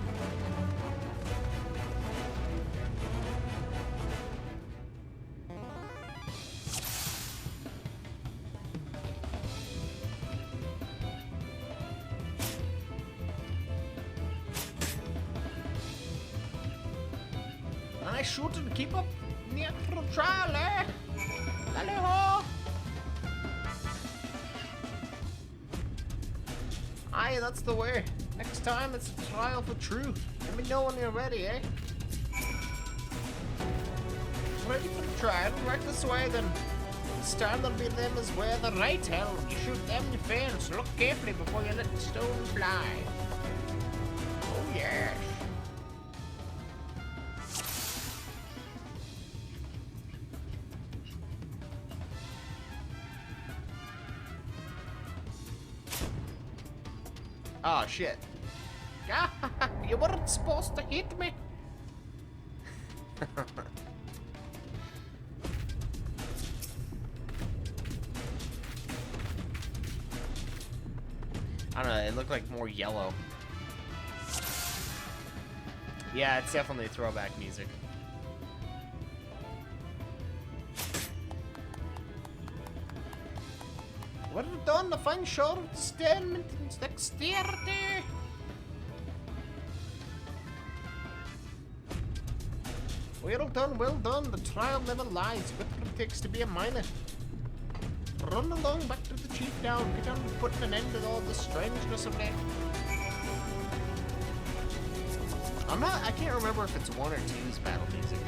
I shoot and keep up near the trial, eh? Lally-ho! Aye, that's the way. Next time it's a trial for truth. Let me know when you're ready, eh? Ready for the trial? Right this way then. This time there'll be them as wear the right helm. You shoot them, you fail, so look carefully before you let the stone fly. Oh yes. Oh shit. You weren't supposed to hit me. I don't know, it looked like more yellow. Yeah, it's definitely throwback music. Well done, a fine show of discernment and dexterity. Well done, well done. The trial never lies. What it takes to be a miner. Run along back to the chief now and get on to putting an end to all the strangeness of it. I can't remember if it's 1 or 2's battle music.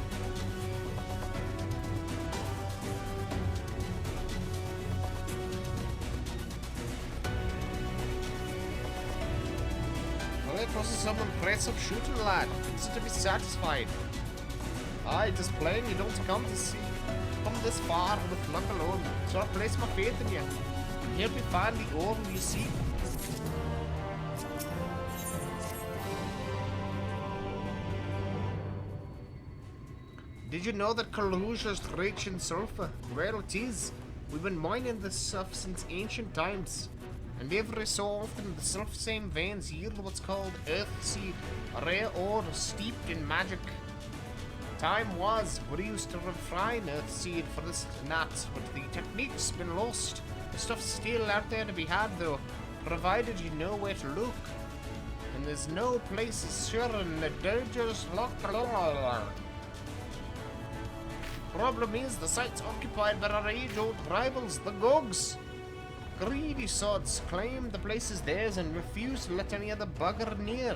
It was some impressive shooting, lad. So to be satisfied. Aye, just plain you don't come this far with luck alone. So I place my faith in you. Help me find the ore you seek. Did you know that Kalusia's rich in sulfur? Well, it is. We've been mining this stuff since ancient times. And every so often, the self-same veins yield what's called Earth Seed, a rare ore steeped in magic. Time was, we used to refine Earth Seed for this and that, but the technique's been lost. The stuff's still out there to be had, though, provided you know where to look. And there's no place sure in the Dojo's lock. Problem is, the site's occupied by our age-old rivals, the Gogs. Greedy sods claim the place is theirs and refuse to let any other bugger near.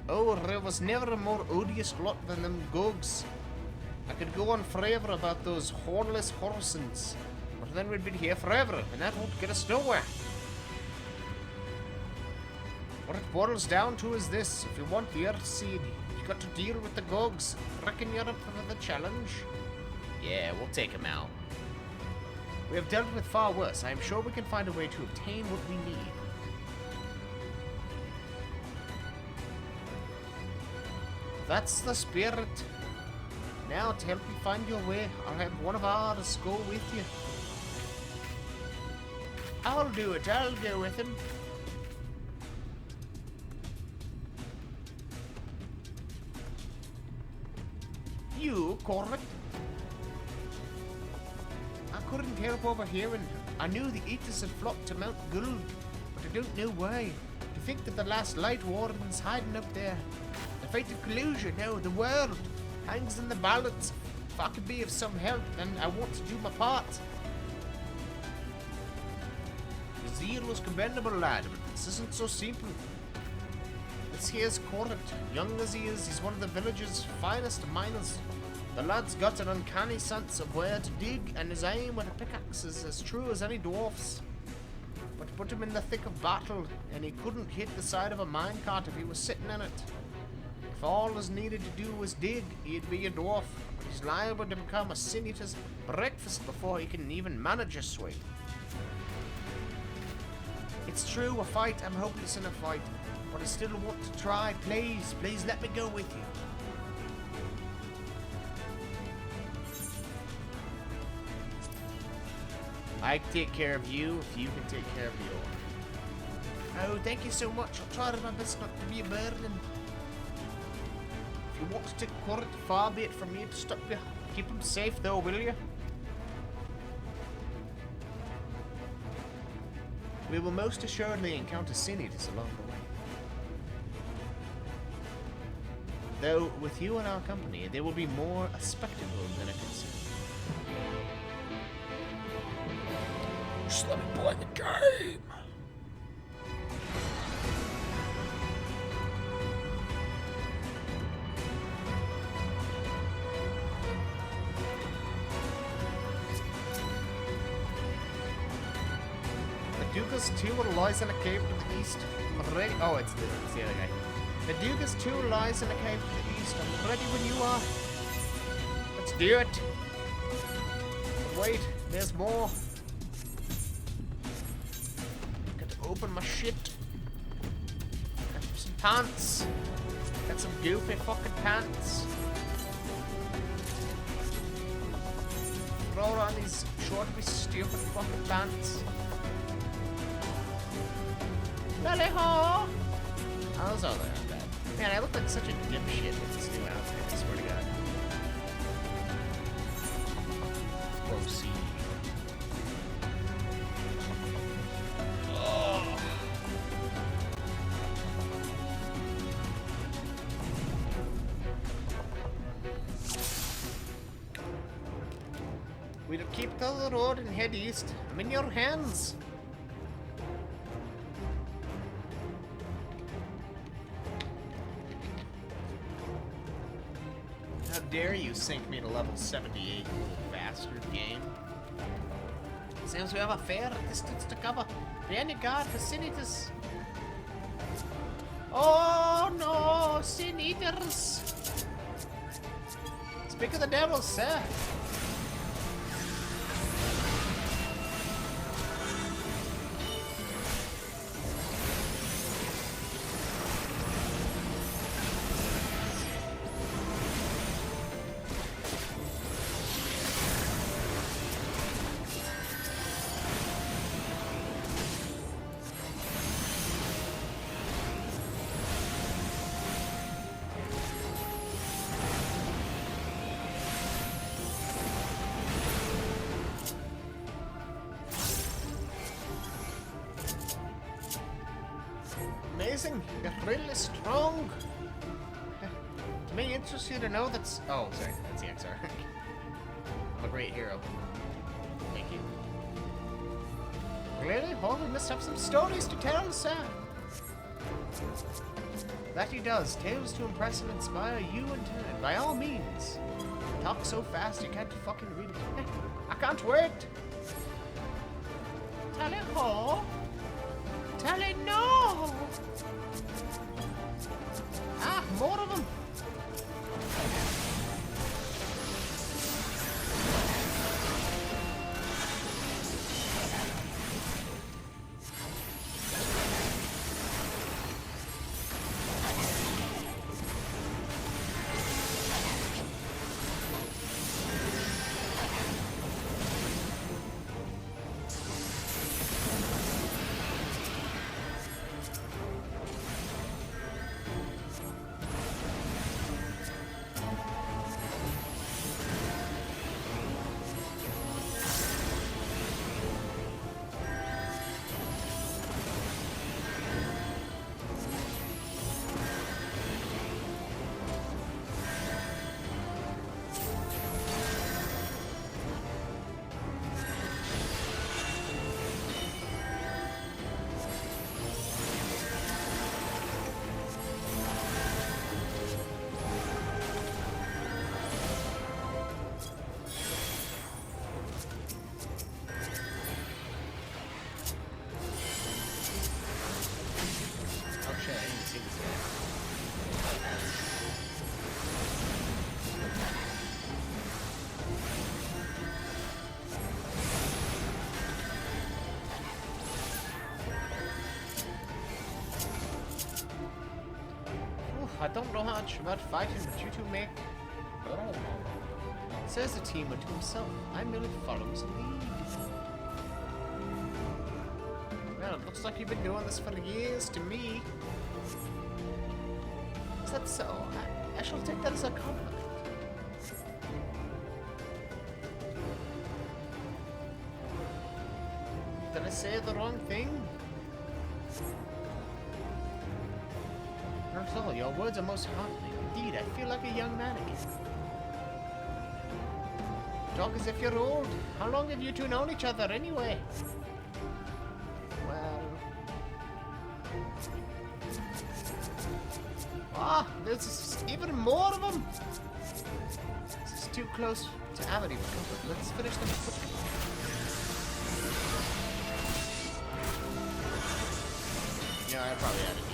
Oh, there was never a more odious lot than them Gogs. I could go on forever about those hornless horsens, but then we'd be here forever, and that won't get us nowhere. What it boils down to is this: if you want the Earth Seed, you got to deal with the Gogs. Reckon you're up for the challenge? Yeah, we'll take them out. We have dealt with far worse. I am sure we can find a way to obtain what we need. That's the spirit. Now, to help you find your way, I'll have one of ours go with you. I'll do it. I'll go with him. you, correct? I couldn't help overhearing. I knew the Eaters had flocked to Mount Guld, but I don't know why. To think that the last Light Warden's hiding up there. The fate of Kalusia, no, the world, hangs in the balance. If I could be of some help, then I want to do my part. The zeal was commendable, lad, but this isn't so simple. This here's Corrit. Young as he is, he's one of the village's finest miners. The lad's got an uncanny sense of where to dig, and his aim with a pickaxe is as true as any dwarf's. But put him in the thick of battle, and he couldn't hit the side of a minecart if he was sitting in it. If all was needed to do was dig, he'd be a dwarf, but he's liable to become a sin eater's breakfast before he can even manage a swing. It's true, a fight, I'm hopeless in a fight, but I still want to try. Please, please let me go with you. I can take care of you if you can take care of yours. Oh, thank you so much. I'll try my best not to be a burden. If you want to take Corrit, far be it from me to stop you. Keep him safe though, will you? We will most assuredly encounter sin eaters along the way. Though, with you in our company, they will be more a spectacle than a concern. Just let me play the game. The Dugas Tool lies in a cave to the east. I'm ready. Oh, it's the other guy. The Dugas Tool lies in a cave to the east. I'm ready when you are. Let's do it. But wait, there's more. Open my shit. Got some pants. Got some goofy fucking pants. Throw on these shortly stupid fucking pants. Lally-ho! How's all that bad? Man, I look like such a dipshit with this new outfit, I swear to God. Proceed. We'll keep to the road and head east. I'm in your hands. How dare you sink me to level 78, you bastard game. Seems we have a fair distance to cover. Be any guard for sin eaters. Oh no, sin eaters. Speak of the devil, sir. Amazing, you're really strong. To me, interests you to know that's. Oh, sorry, that's the XR. I'm a great hero. Thank you. Really? Oh, we must have some stories to tell, sir. That he does. Tales to impress and inspire you in turn. By all means. Talk so fast you can't fucking read it. I can't wait. Tell it all. Tell it no. Ah, more of them. I don't know much about fighting, but you two make... Says the team unto himself. I merely follows the lead. Well, it looks like you've been doing this for years to me. Is that so? I shall take that as a compliment. Did I say the wrong thing? Not at all. Your words are most heartening. Indeed, I feel like a young man again. Talk as if you're old. How long have you two known each other anyway? Well... Ah, there's even more of them! This is too close to Amity for comfort. Let's finish them quickly. Yeah, I probably had to do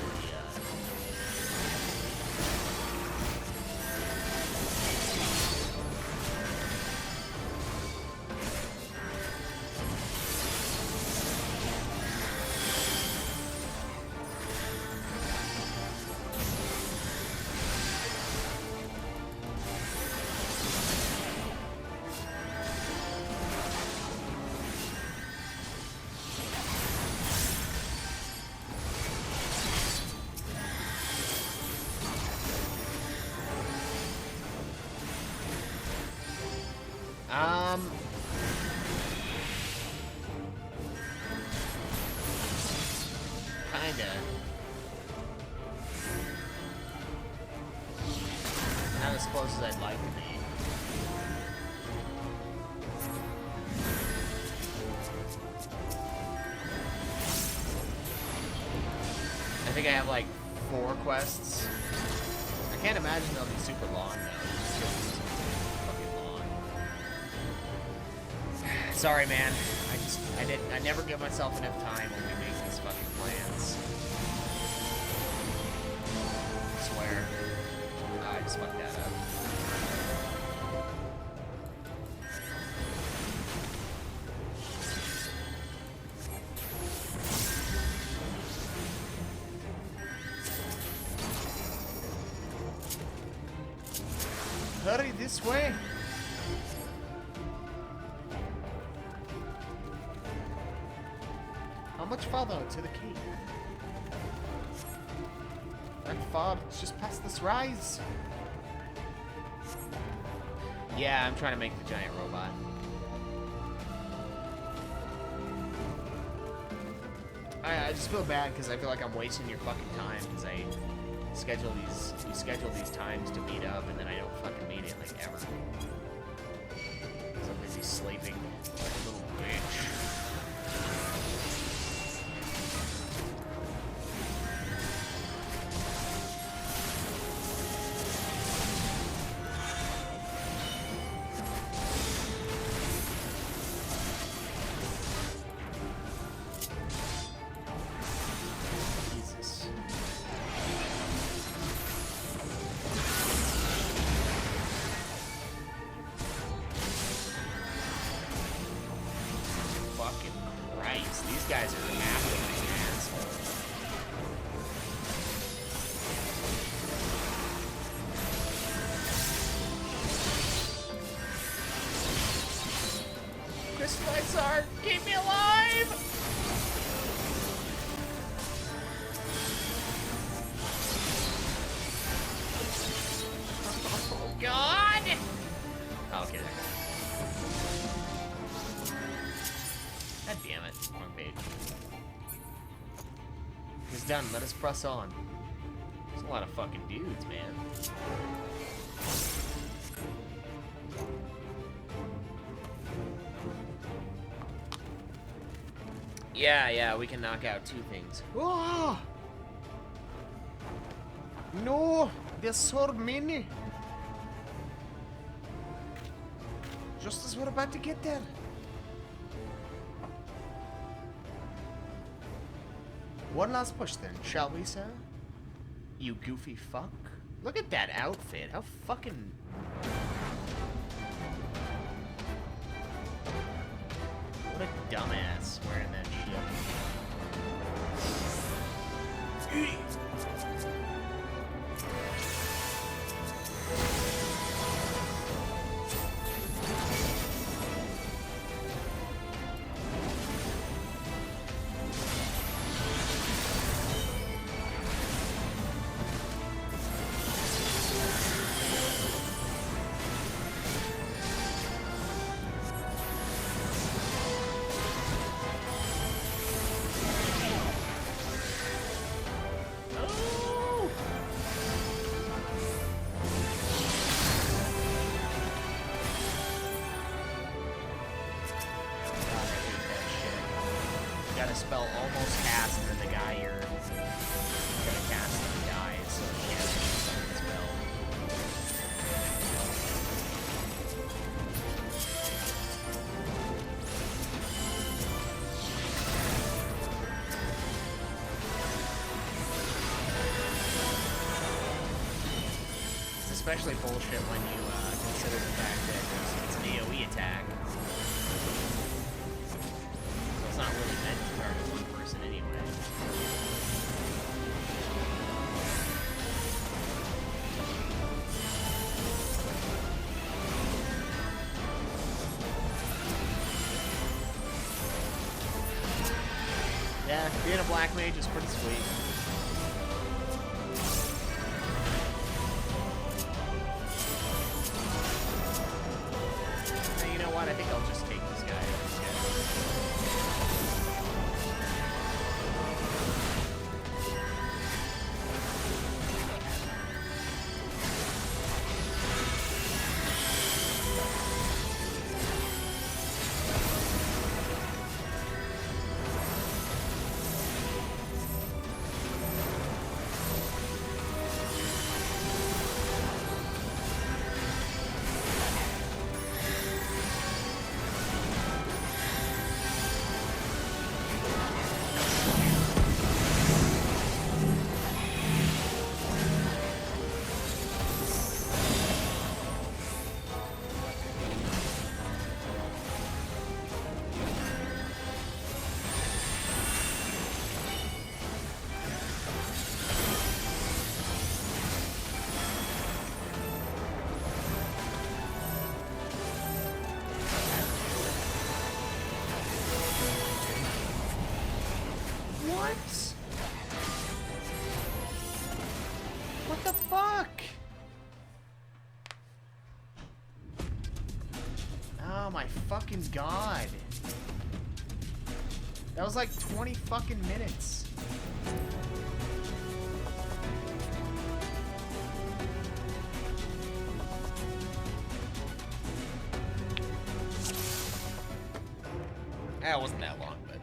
the, kinda. Not as close as I'd like to be. I think I have like 4 quests. I can't imagine they'll be super long though. Fucking long. Sorry, man. I never give myself enough time when we make these fucking plans. I swear. I just fucked that up. Hurry this way. How much farther to the cave? That far, it's just past this rise. Yeah, I'm trying to make the giant robot. I just feel bad because I feel like I'm wasting your fucking time because we schedule these times to meet up and then I don't fucking meet it like ever. So I'm busy sleeping like a little bitch. These guys are absolutely assholes. Crystallized Zard, keep me alive! Oh God! Okay. God damn it. Wrong page. It's done. Let us press on. There's a lot of fucking dudes, man. Yeah, we can knock out 2 things. Oh! No! There's so many! Just as we're about to get there. One last push then, shall we, sir? You goofy fuck. Look at that outfit. How fucking... What a dumbass wearing that shit. got a spell almost cast, and then the guy you're gonna cast on dies, so you can't summon the spell. It's especially bullshit when you consider the fact that it's an AoE attack. So it's not really meant to target one person anyway. Yeah, being a black mage is pretty sweet. Hey, you know what? I think I'll just take this guy instead. What the fuck? Oh my fucking god. That was like 20 fucking minutes. It wasn't that long, but...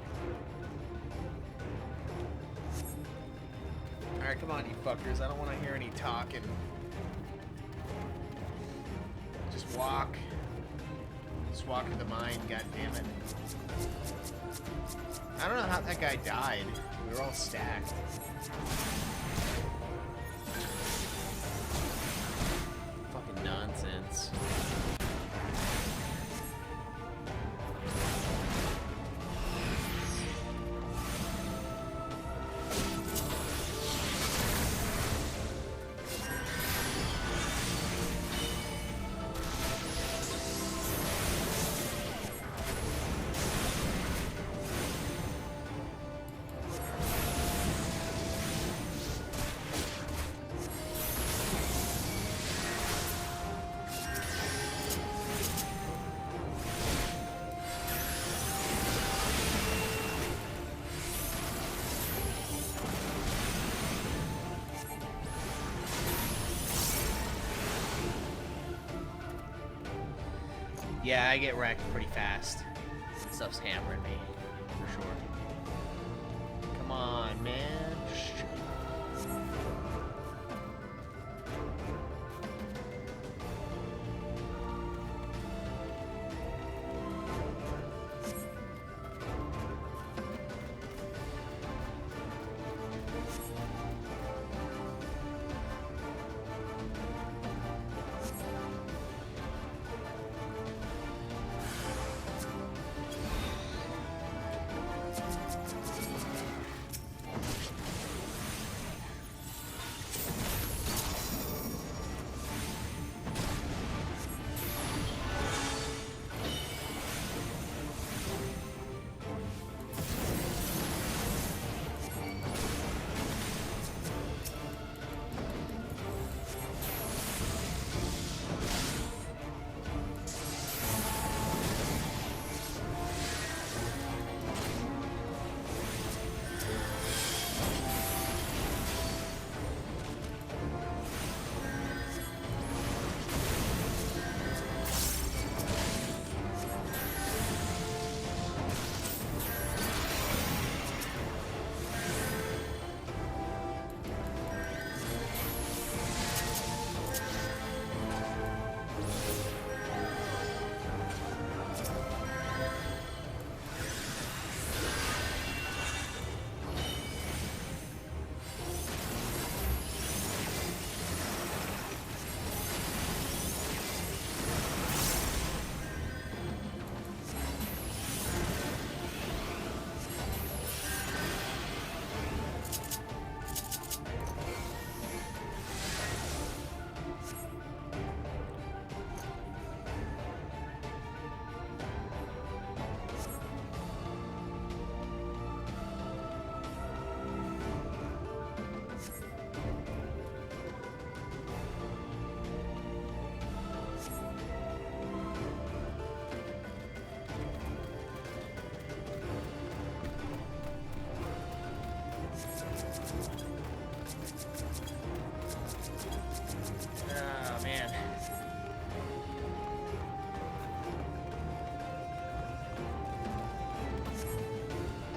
Alright, come on, you fuckers. I don't want to hear any talking. Just walk. Just walk to the mine, goddammit. I don't know how that guy died. We were all stacked. Fucking nonsense. Yeah, I get wrecked pretty fast. Stuff's hammering me, for sure. Come on, man.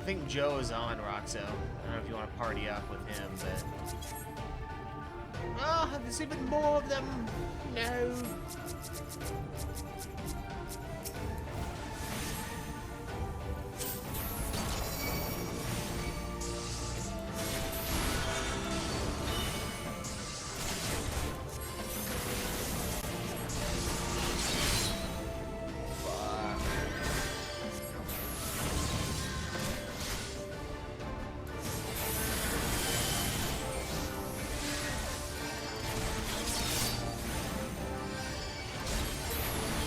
think Joe is on, Roxo. I don't know if you want to party up with him, but... Oh, there's even more of them! No!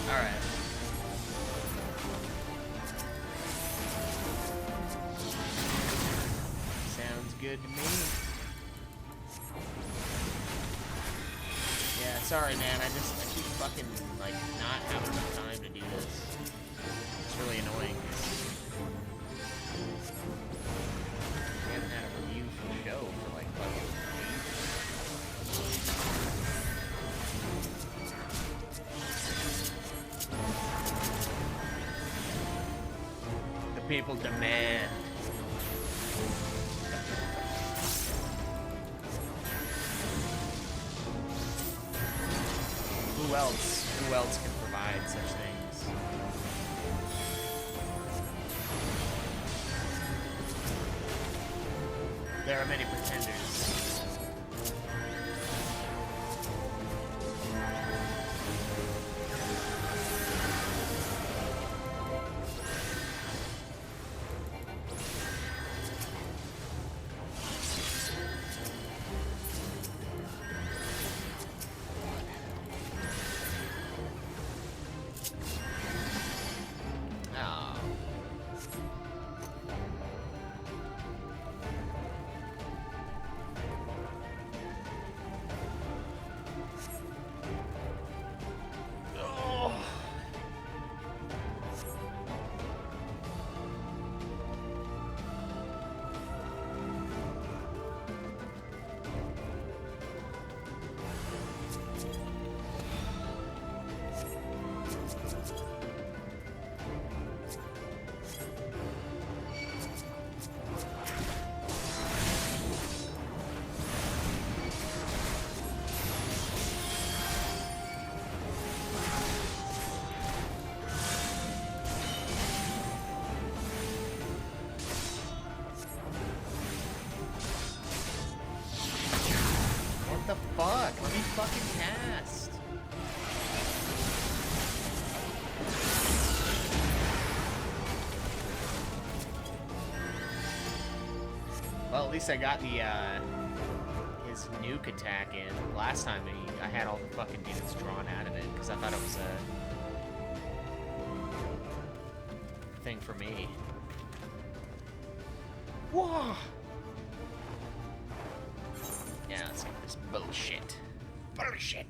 Alright. Sounds good to me. Yeah, sorry man, I keep fucking, like, not having enough time to do this. It's really annoying. We haven't had a review for the show for, like, fucking people demand. Who else can provide such things? There are many pretenders. What the fuck? Let me fucking cast. Well, at least I got the, his nuke attack in. Last time I had all the fucking demons drawn out of it, because I thought it was a thing for me. Whoa! Yeah, let's get this bullshit. Bullshit!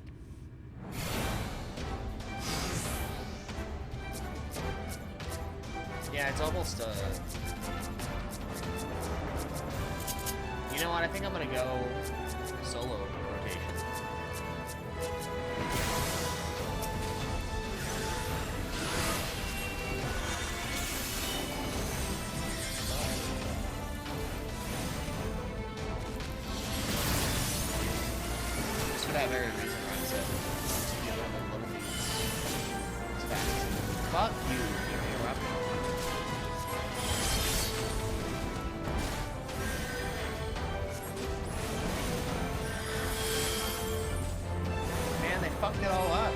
Yeah, it's almost, you know what, I think I'm gonna go solo rotation. Just for that very reason, right? So, get rid of the little dudes. It's fast. Fuck you, you're interrupting. Fucked it all up.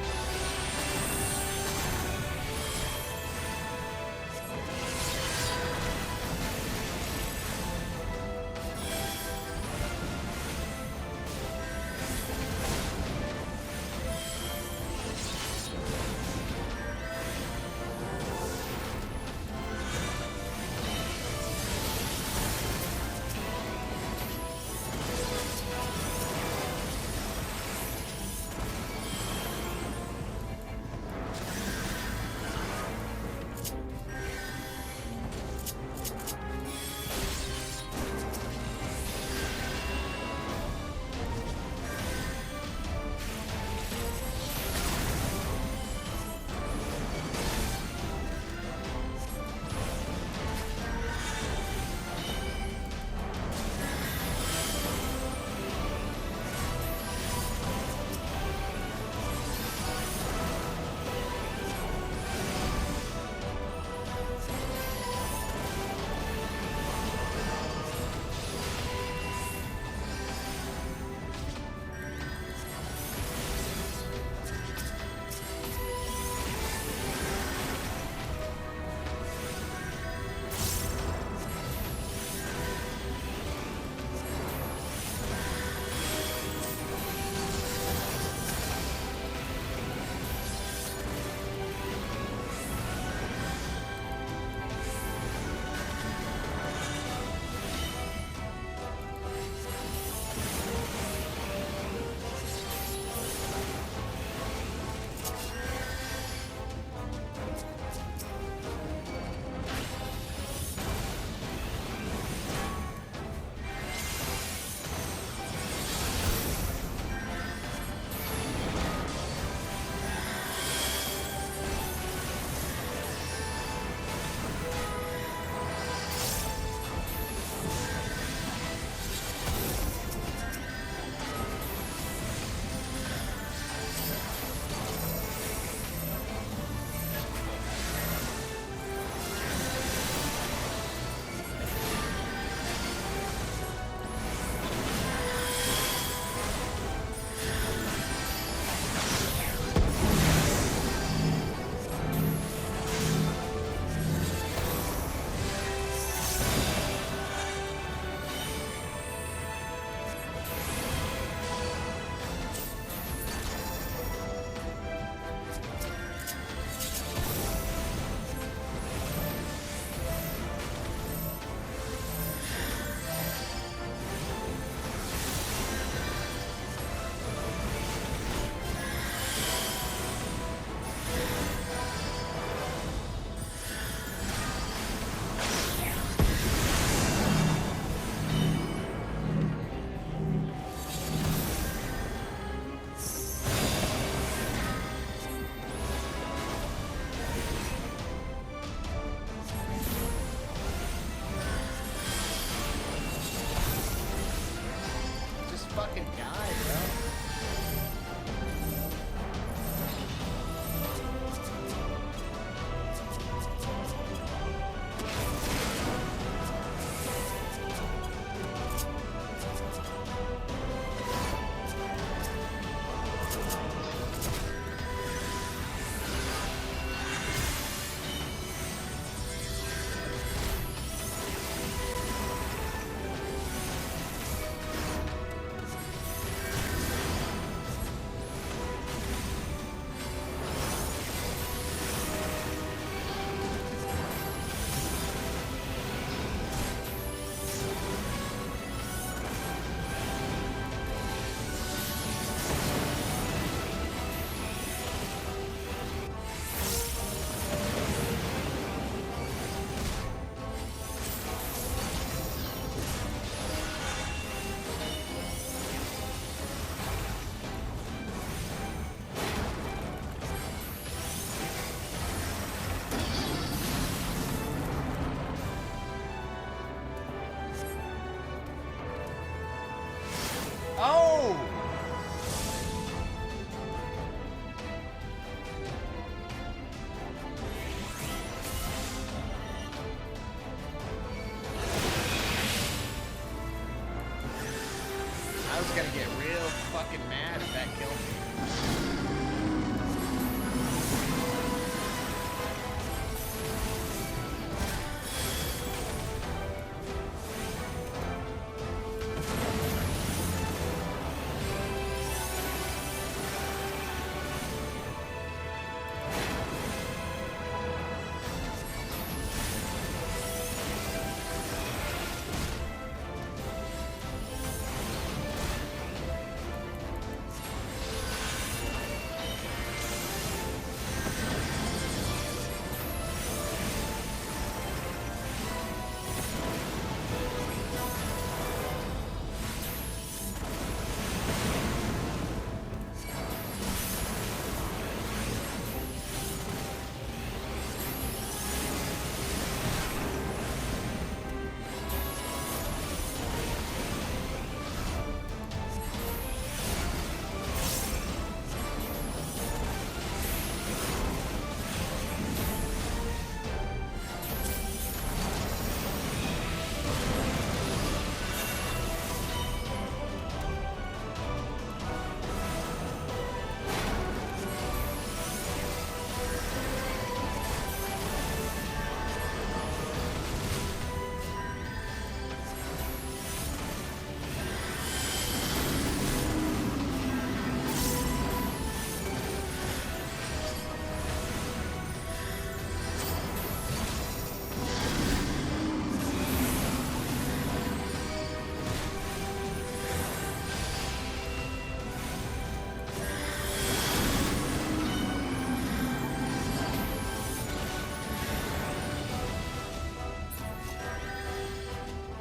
fucking mad if that killed me.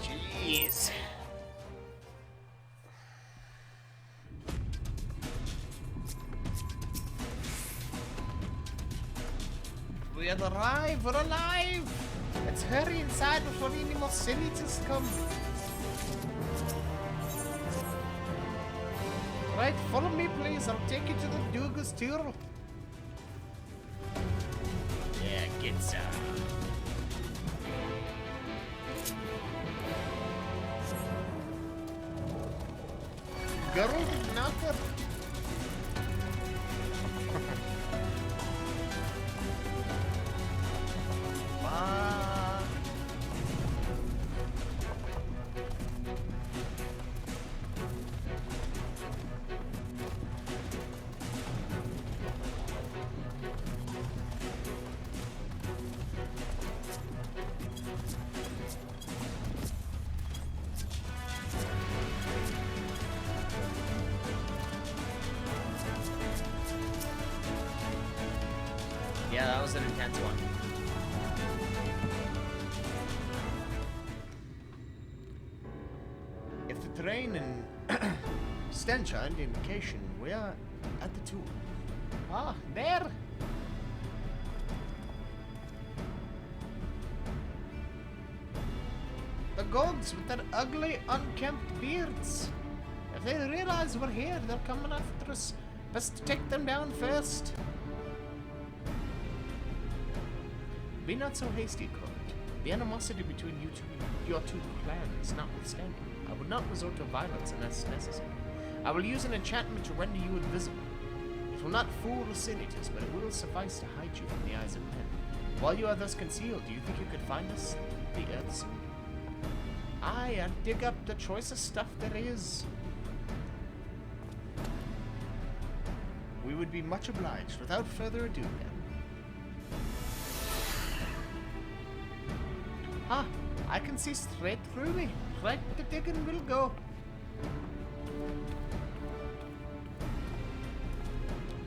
Jeez. We are alive! We're alive! Let's hurry inside before any more senators come. Right, follow me please. I'll take you to the Dugas Tour. Yeah, get some. Girl, knocker. Yeah, that was an intense one. If the terrain and stench are any indication, we are at the tool. Ah, there! The gods with their ugly, unkempt beards. If they realize we're here, they're coming after us. Best take them down first. Be not so hasty, Court. The animosity between your two clans notwithstanding, I would not resort to violence unless necessary. I will use an enchantment to render you invisible. It will not fool the senators, but it will suffice to hide you from the eyes of men. While you are thus concealed, do you think you could find us, the earth soon? Aye, I'll dig up the choicest stuff there is. We would be much obliged. Without further ado, then. Ah, I can see straight through me. Right, the digging will go.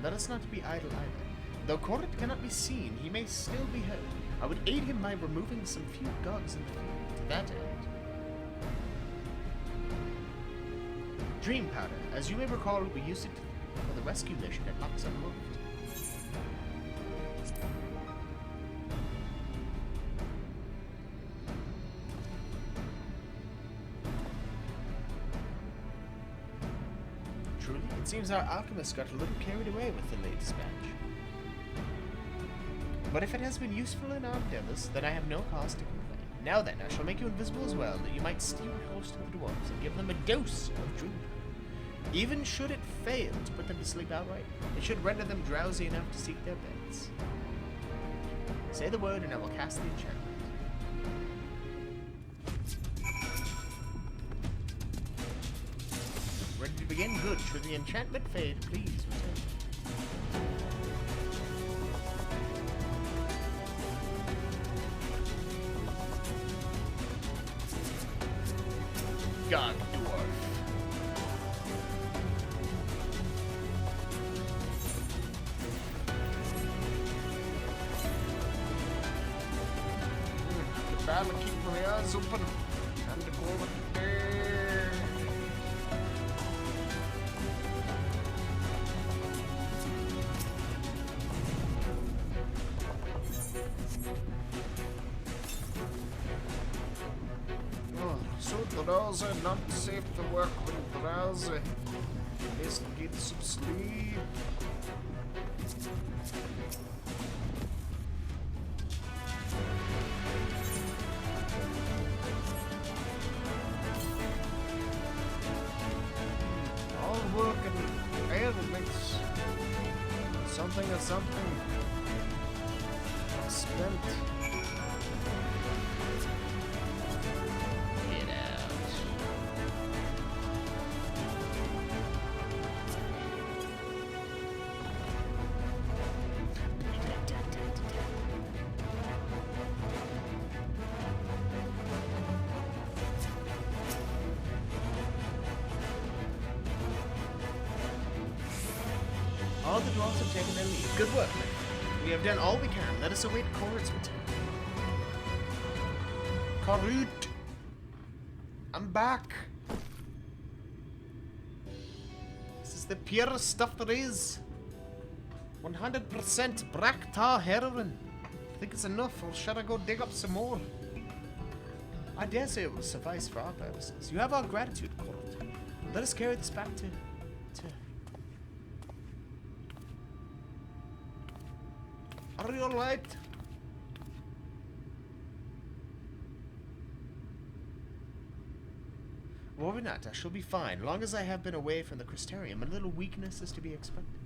Let us not be idle either. Though Corrit cannot be seen, he may still be heard. I would aid him by removing some few gods in the field. To that end. Dream powder. As you may recall, we used it for the rescue mission at Lux Unmoved. Truly, it seems our alchemist got a little carried away with the latest batch. But if it has been useful in our endeavors, then I have no cause to complain. Now then, I shall make you invisible as well, that you might steal close to the dwarves and give them a dose of dream powder. Even should it fail to put them to sleep outright, it should render them drowsy enough to seek their beds. Say the word and I will cast the enchantment. Ready to begin? Good. Should the enchantment fade, please return. God, dwarf. The battle keep my eyes open. Time to go over there. So drowsy, not safe to work when drowsy. Best get some sleep. All work and ailments. Something or something. Spent. All the dwarves have taken their leave. Good work, men. We have done all we can. Let us await Korut's return. Korut! I'm back! This is the purest stuff there is. 100% black tar heroin. Think it's enough, or should I go dig up some more? I dare say it will suffice for our purposes. You have our gratitude, Korut. Let us carry this back to... Are you alright? Worry not, I shall be fine. Long as I have been away from the Crystarium, a little weakness is to be expected.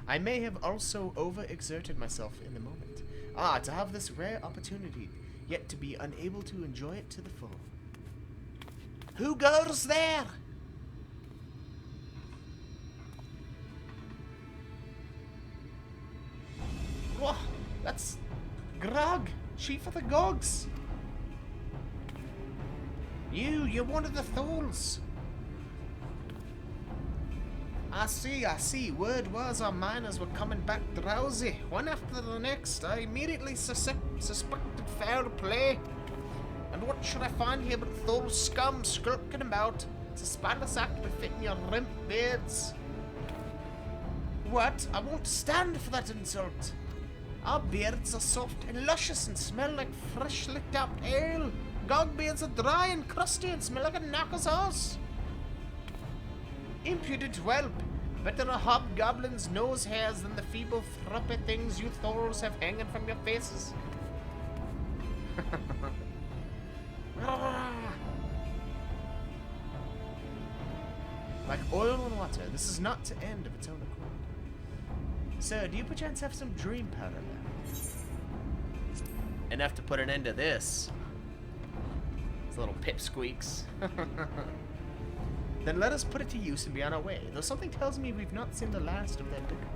I may have also overexerted myself in the moment. Ah, to have this rare opportunity, yet to be unable to enjoy it to the full. Who goes there? Whoa, that's Grog, Chief of the Gogs. You're one of the Thulls. I see. Word was our miners were coming back drowsy, one after the next. I immediately suspected foul play. And what should I find here but Thull scum skulking about? It's a spineless act befitting your rimp beards. What? I won't stand for that insult. Our beards are soft and luscious and smell like fresh licked up ale. Gog beards are dry and crusty and smell like a knocker's horse. Impudent whelp. Better a hobgoblin's nose hairs than the feeble thruppy things you Thorls have hanging from your faces. Like oil and water, this is not to end of its own accord. Sir, do you perchance have some dream powder left? Enough to put an end to this. It's little pipsqueaks. Then let us put it to use and be on our way, though something tells me we've not seen the last of that liquor.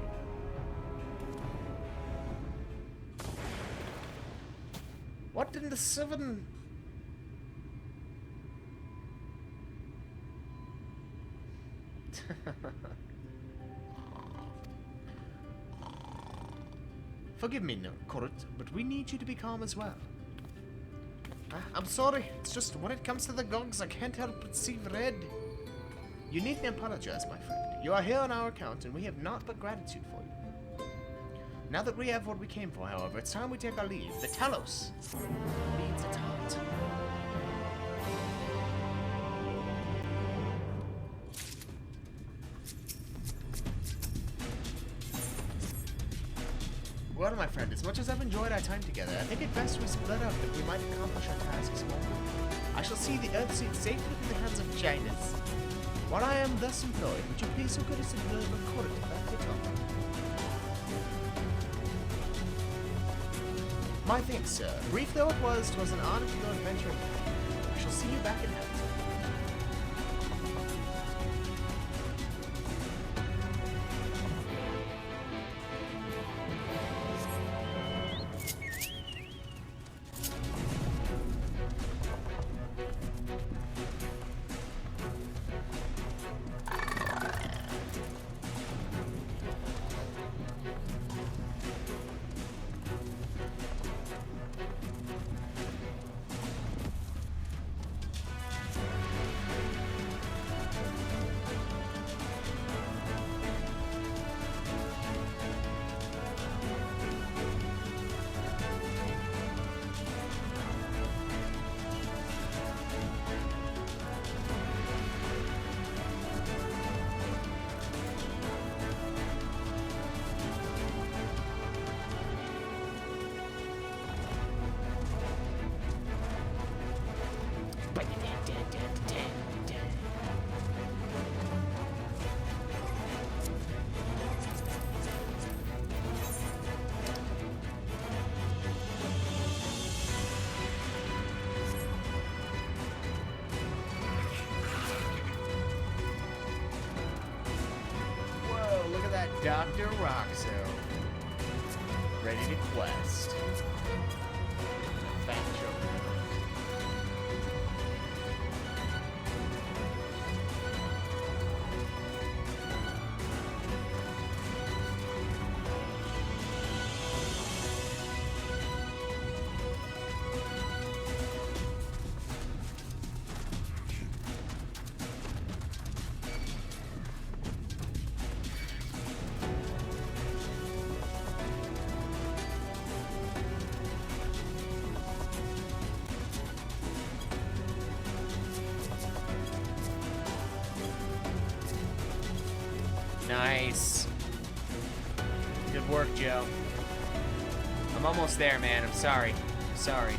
What in the seven... Forgive me, Korut, but we need you to be calm as well. I'm sorry, it's just when it comes to the Gogs, I can't help but see red. You needn't apologize, my friend. You are here on our account, and we have naught but gratitude for you. Now that we have what we came for, however, it's time we take our leave. The Talos leads its heart. Well, my friend, as much as I've enjoyed our time together, I think it best we split up if we might accomplish our tasks more. I shall see the Earthsuit safely in the hands of Janus. While I am thus employed, would you please so good as to deliver a corridor back to top? My thanks, sir. Brief though it was, 'twas an honor to go adventuring. I shall see you back in Hampton. Dr. Roxo. Ready to quest. Factual. Nice. Good work, Joe. I'm almost there, man. I'm sorry. Sorry.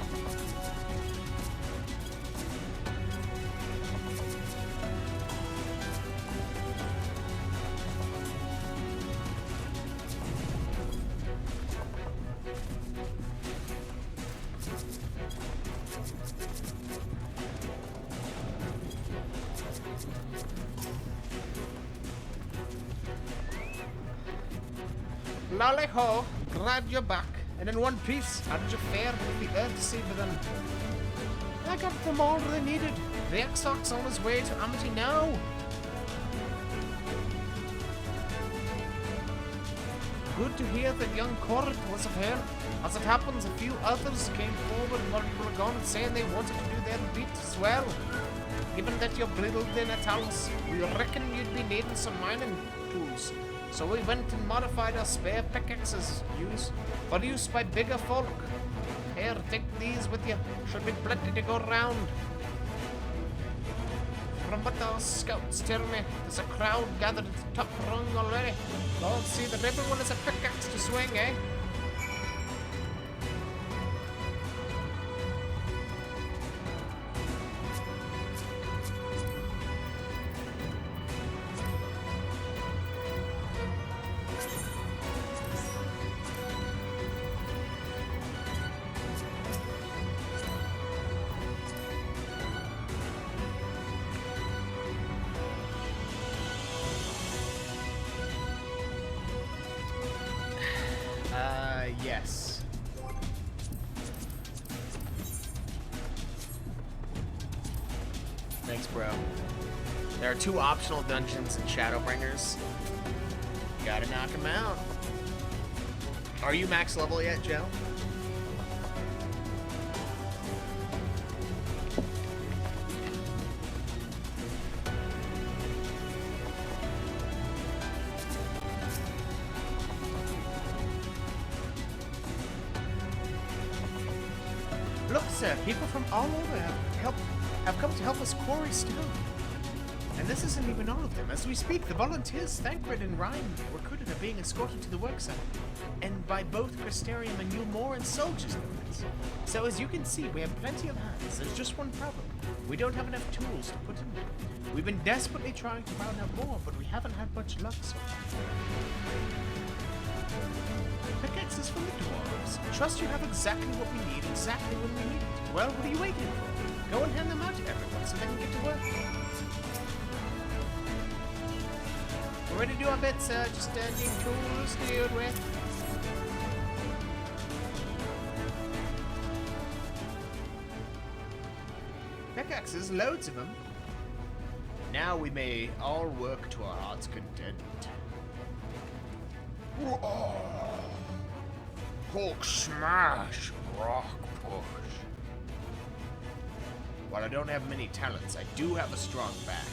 Lolly ho, grabbed your back, and in one piece, how did you fare with the Earthsuit with them? I got them all they needed. The Exarch's on his way to Amity now. Good to hear that young Corit was of her. As it happens, a few others came forward while you were gone saying they wanted to do their bit as well. Given that you're brittled in a talus, we reckon you'd be needing some mining tools. So we went and modified our spare pickaxes for use by bigger folk. Here, take these with you. Should be plenty to go round. From what our scouts tell me, there's a crowd gathered at the top rung already. Lord, see that everyone has a pickaxe to swing, eh? Yes. Thanks, bro. There are 2 optional dungeons in Shadowbringers. Gotta knock them out. Are you max level yet, Joe? Look, sir, people from all over have come to help us quarry stone. And this isn't even all of them. As we speak, the volunteers, Thancred and Ryan, recruited, are being escorted to the worksite. And by both Crystarium and Ulmore and soldiers, no less. So as you can see, we have plenty of hands. There's just one problem. We don't have enough tools to put in there. We've been desperately trying to round up more, but we haven't had much luck so far. Pickaxes from the dwarves. Trust you have exactly what we need, exactly when we need it. Well, what are you waiting for? Go and hand them out to everyone so they can get to work. We're ready to do our bits, just need tools to do it with. Pickaxes, loads of them. Now we may all work to our heart's content. Hulk smash, rock push. While I don't have many talents, I do have a strong back.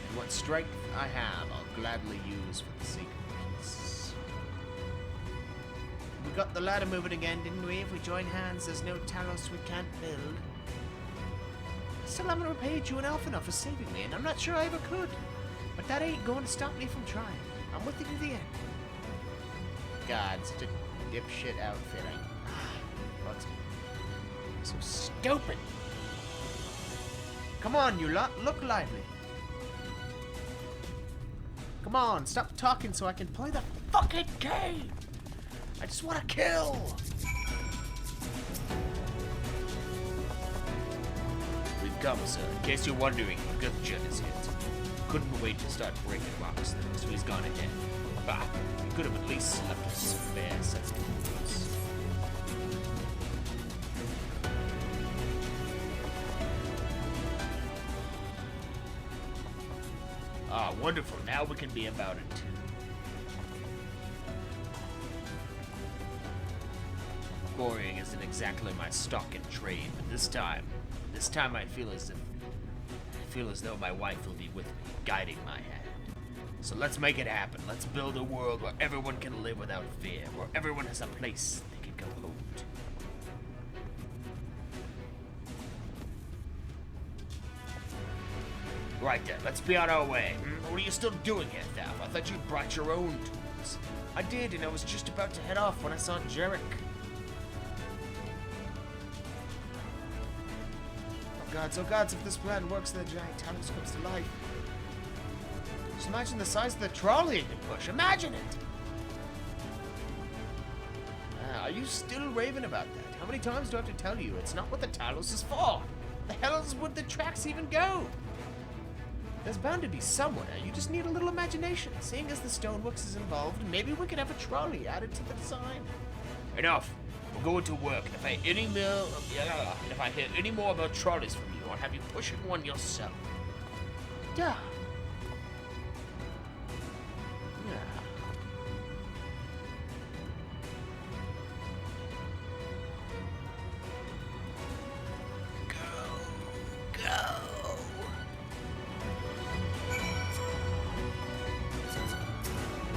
And what strength I have, I'll gladly use for the sake of peace. We got the ladder moving again, didn't we? If we join hands, there's no Talos we can't build. Still haven't repaid you and Alphinaud for saving me, and I'm not sure I ever could. But that ain't going to stop me from trying. I'm with you to the end. God, such a dipshit outfit. Bugs me. So stupid. Come on, you lot, look lively. Come on, stop talking so I can play the fucking game. I just want to kill. We've come, sir. In case you're wondering, Gutchen is hit. Couldn't wait to start breaking rocks then, so he's gone ahead. Bah, we could have at least slept with some fair sense of peace. Ah, wonderful. Now we can be about it, too. Quarrying isn't exactly my stock in trade, but this time I feel as though my wife will be with me, guiding my hand. So let's make it happen. Let's build a world where everyone can live without fear, where everyone has a place they can go home to. Right then, let's be on our way. What are you still doing here, Thaf? I thought you brought your own tools. I did, and I was just about to head off when I saw Jarek. Oh gods, if this plan works, the giant Talos comes to life. Just imagine the size of the trolley it can push. Imagine it! Are you still raving about that? How many times do I have to tell you? It's not what the Talos is for. The hells would the tracks even go? There's bound to be somewhere. You just need a little imagination. Seeing as the stoneworks is involved, maybe we could have a trolley added to the design. Enough. We're going to work. If I hear any more about trolleys from you, I'll have you pushing one yourself. Duh.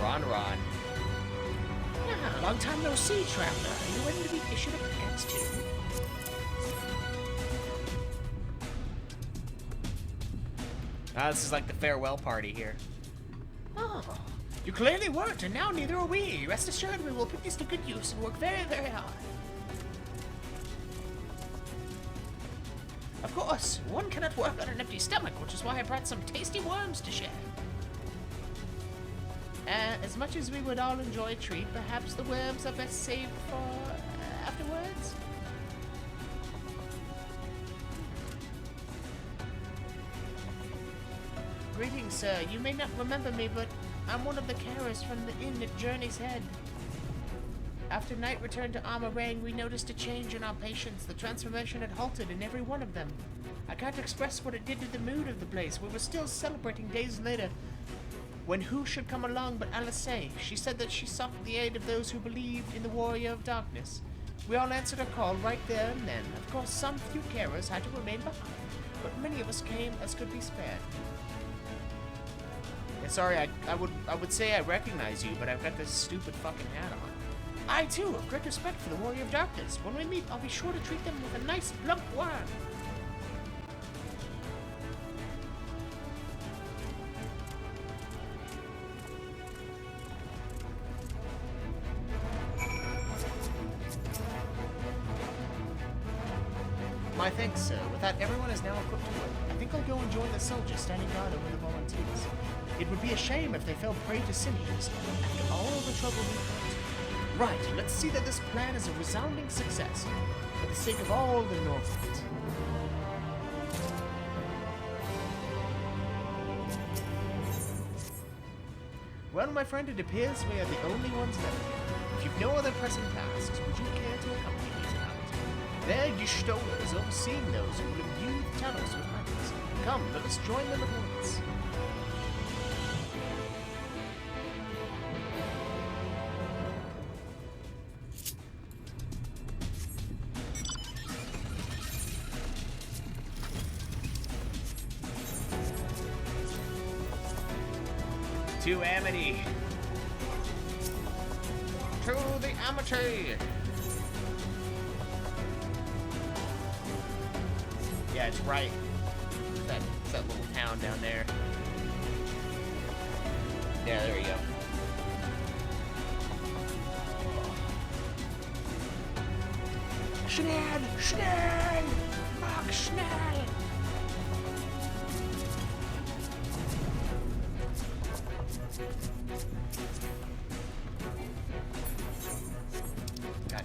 Ron. Yeah, long time no see, Traveler. Are you ready to be issued a pickaxe too? This is like the farewell party here. Oh, you clearly weren't, and now neither are we. Rest assured, we will put this to good use and work very, very hard. Of course, one cannot work on an empty stomach, which is why I brought some tasty worms to share. As much as we would all enjoy a treat, perhaps the worms are best saved for afterwards? Greetings, sir. You may not remember me, but I'm one of the carers from the inn at Journey's Head. After night returned to Amarang, we noticed a change in our patients. The transformation had halted in every one of them. I can't express what it did to the mood of the place. We were still celebrating days later, when who should come along but Alice? She said that she sought the aid of those who believed in the Warrior of Darkness. We all answered her call right there and then. Of course, some few carers had to remain behind, but many of us came as could be spared. Yeah, sorry, I would say I recognize you, but I've got this stupid fucking hat on. I, too, have great respect for the Warrior of Darkness. When we meet, I'll be sure to treat them with a nice, plump worm. I think, sir. With that, everyone is now equipped to work. I think I'll go and join the soldiers standing guard over the volunteers. It would be a shame if they fell prey to sinews after all the trouble we've had. Right, let's see that this plan is a resounding success for the sake of all the Northlands. Well, my friend, it appears we are the only ones left here. If you've no other pressing tasks, would you care to accompany me tonight? They're Gishtolers overseeing those who will imbue the Talos with magics. Come, let us join them at once. To Amity. To the Amity. Yeah, it's right. It's that little town down there. Yeah, there we go. Schnell! Schnell! Mach schnell! God.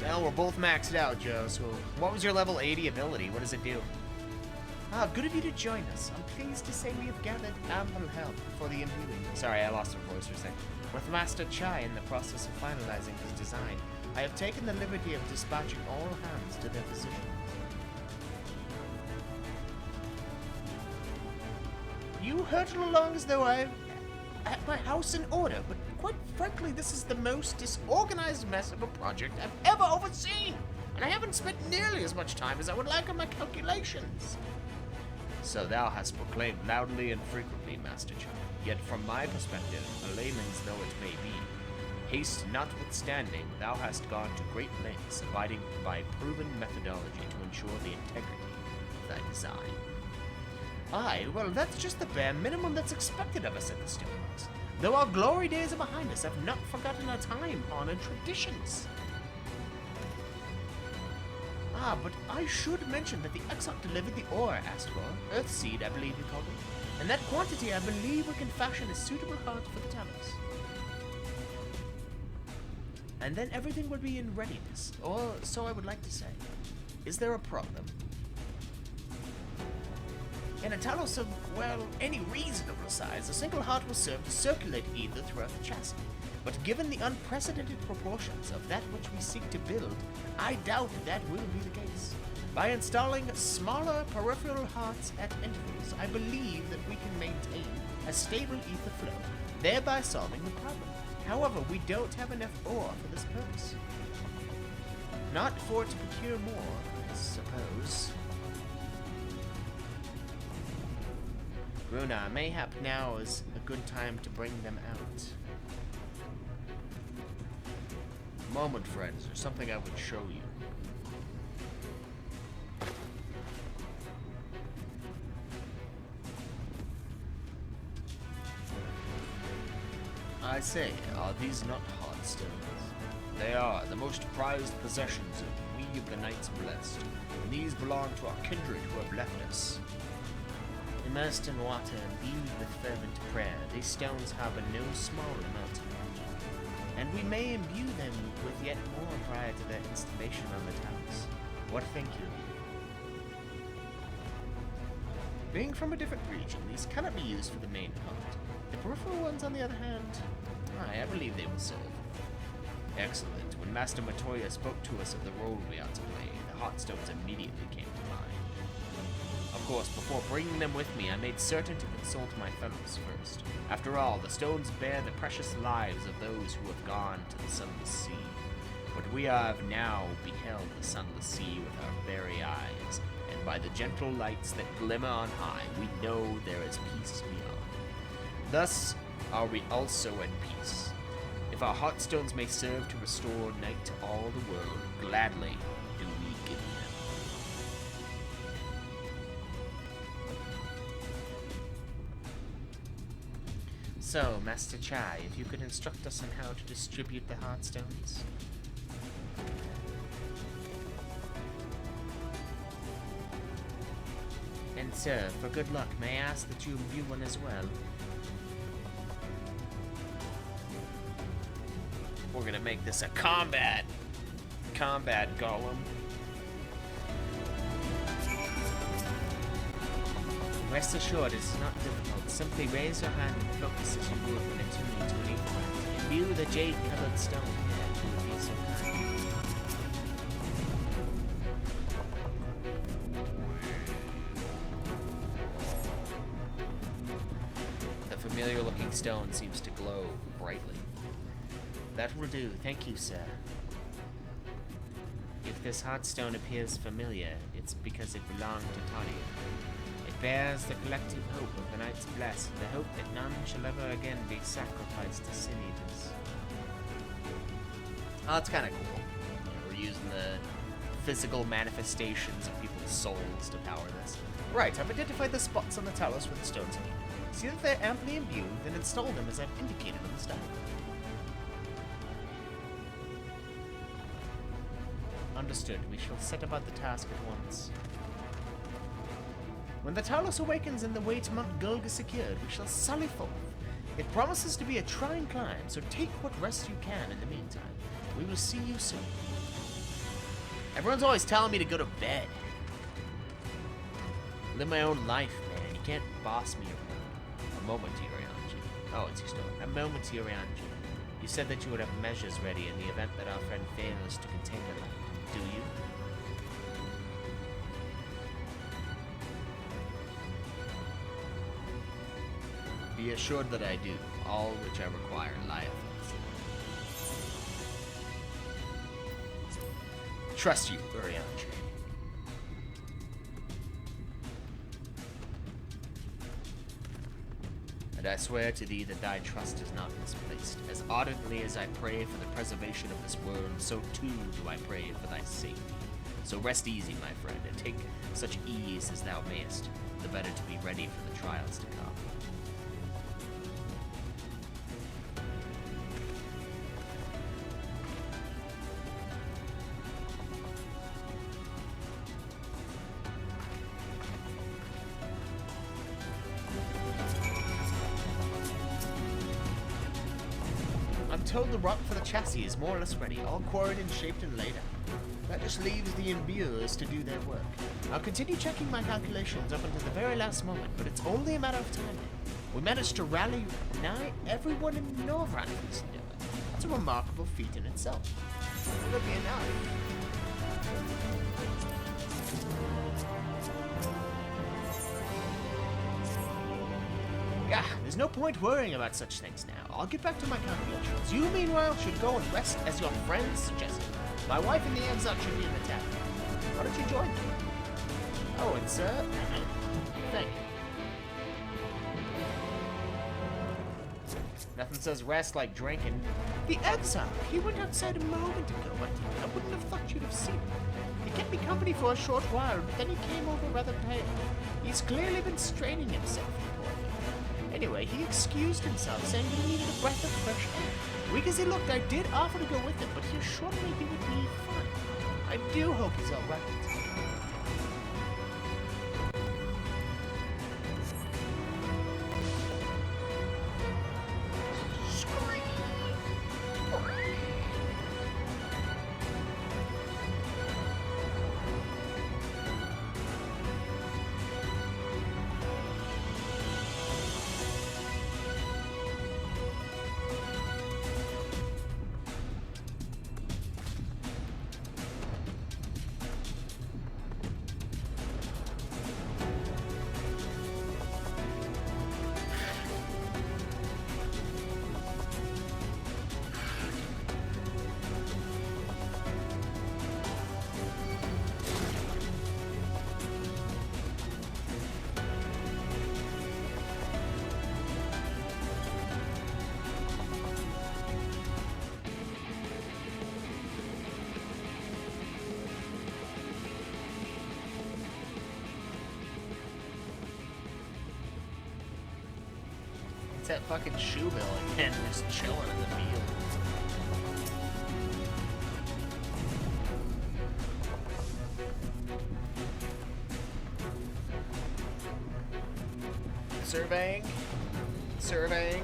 Well, we're both maxed out, Joe, so what was your level 80 ability? What does it do? Ah, good of you to join us. I'm pleased to say we have gathered ample help for the imbuing. Sorry, I lost her voice for a second. With Master Chai in the process of finalizing his design, I have taken the liberty of dispatching all hands to their position. You hurtle along as though I'm at my house in order, but quite frankly, this is the most disorganized mess of a project I've ever overseen, and I haven't spent nearly as much time as I would like on my calculations. So thou hast proclaimed loudly and frequently, Master Chai. Yet from my perspective, a layman's though it may be, haste notwithstanding, thou hast gone to great lengths, abiding by proven methodology to ensure the integrity of thy design. Aye, well, that's just the bare minimum that's expected of us at the Stoneworks. Though our glory days are behind us, I've not forgotten our time-honored traditions. Ah, but I should mention that the Exarch delivered the ore asked for, Earthseed, I believe you called it. And that quantity, I believe we can fashion a suitable heart for the Talos. And then everything will be in readiness, or so I would like to say. Is there a problem? In a Talos of, well, any reasonable size, a single heart will serve to circulate ether throughout the chassis. But given the unprecedented proportions of that which we seek to build, I doubt that will be the case. By installing smaller peripheral hearts at intervals, I believe that we can maintain a stable ether flow, thereby solving the problem. However, we don't have enough ore for this purpose. Not for it to procure more, I suppose. Runa, mayhap now is a good time to bring them out. Moment, friends, there's something I would show you. I say, are these not hot stones? They are the most prized possessions of we of the Knights Blessed, and these belong to our kindred who have left us. Immersed in water, imbued with fervent prayer, these stones harbor no small amount of magic, and we may imbue them with yet more prior to their installation on the Talos. What think you? Being from a different region, these cannot be used for the main heart. The peripheral ones, on the other hand, I believe they will serve. Excellent. When Master Matoya spoke to us of the role we are to play, the hot stones immediately came to mind. Of course, before bringing them with me, I made certain to consult my fellows first. After all, the stones bear the precious lives of those who have gone to the Sunless Sea. But we have now beheld the Sunless Sea with our very eyes, and by the gentle lights that glimmer on high, we know there is peace beyond. Thus are we also at peace. If our hot stones may serve to restore night to all the world, gladly do we give them. So, Master Chai, if you could instruct us on how to distribute the Heartstones. And sir, for good luck, may I ask that you imbue one as well? We're gonna make this a combat golem. Rest assured, it's not difficult. Simply raise your hand and focus as you would when attuning to an equalizer. Imbue the jade-colored stone. Yeah, you would be so kind. The familiar-looking stone seems to glow brightly. That will do. Thank you, sir. If this Heartstone appears familiar, it's because it belonged to Talia. It bears the collective hope of the Knights Blessed, the hope that none shall ever again be sacrificed to sin eaters. Oh, that's kind of cool. We're using the physical manifestations of people's souls to power this. Right, I've identified the spots on the talos where the stones are. See that they're amply imbued, then install them as I've indicated on the stack. Understood. We shall set about the task at once. When the Talos awakens and the way to Mount Gulga secured, we shall sally forth. It promises to be a trying climb, so take what rest you can in the meantime. We will see you soon. Everyone's always telling me to go to bed. Live my own life, man. You can't boss me around. A moment, Irianji. Oh, it's your stone. A moment, Irianji. You said that you would have measures ready in the event that our friend fails to contain the land. Do you? Be assured that I do. All which I require lieth. Trust you, Urianji. And I swear to thee that thy trust is not misplaced. As ardently as I pray for the preservation of this world, so too do I pray for thy safety. So rest easy, my friend, and take such ease as thou mayest, the better to be ready for the trials to come. Told the rock for the chassis is more or less ready, all quarried and shaped and laid out. That just leaves the imbuers to do their work. I'll continue checking my calculations up until the very last moment, but it's only a matter of time. We managed to rally nigh everyone in Norvrand recently. That's a remarkable feat in itself. Will it be enough? Yeah, there's no point worrying about such things now. I'll get back to my calculations. You, meanwhile, should go and rest as your friends suggested. My wife and the exile should be in the tavern. Why don't you join me? Oh, and sir, thank you. Nothing says rest like drinking. The exile, he went outside a moment ago. I wouldn't have thought you'd have seen him. He kept me company for a short while, but then he came over rather pale. He's clearly been straining himself. Anyway, he excused himself, saying that he needed a breath of fresh air. Weak as he looked, I did offer to go with him, but he assured me he would be fine. I do hope he's all right. It's that fucking Shoebill again, just chilling in the field. Surveying. Surveying.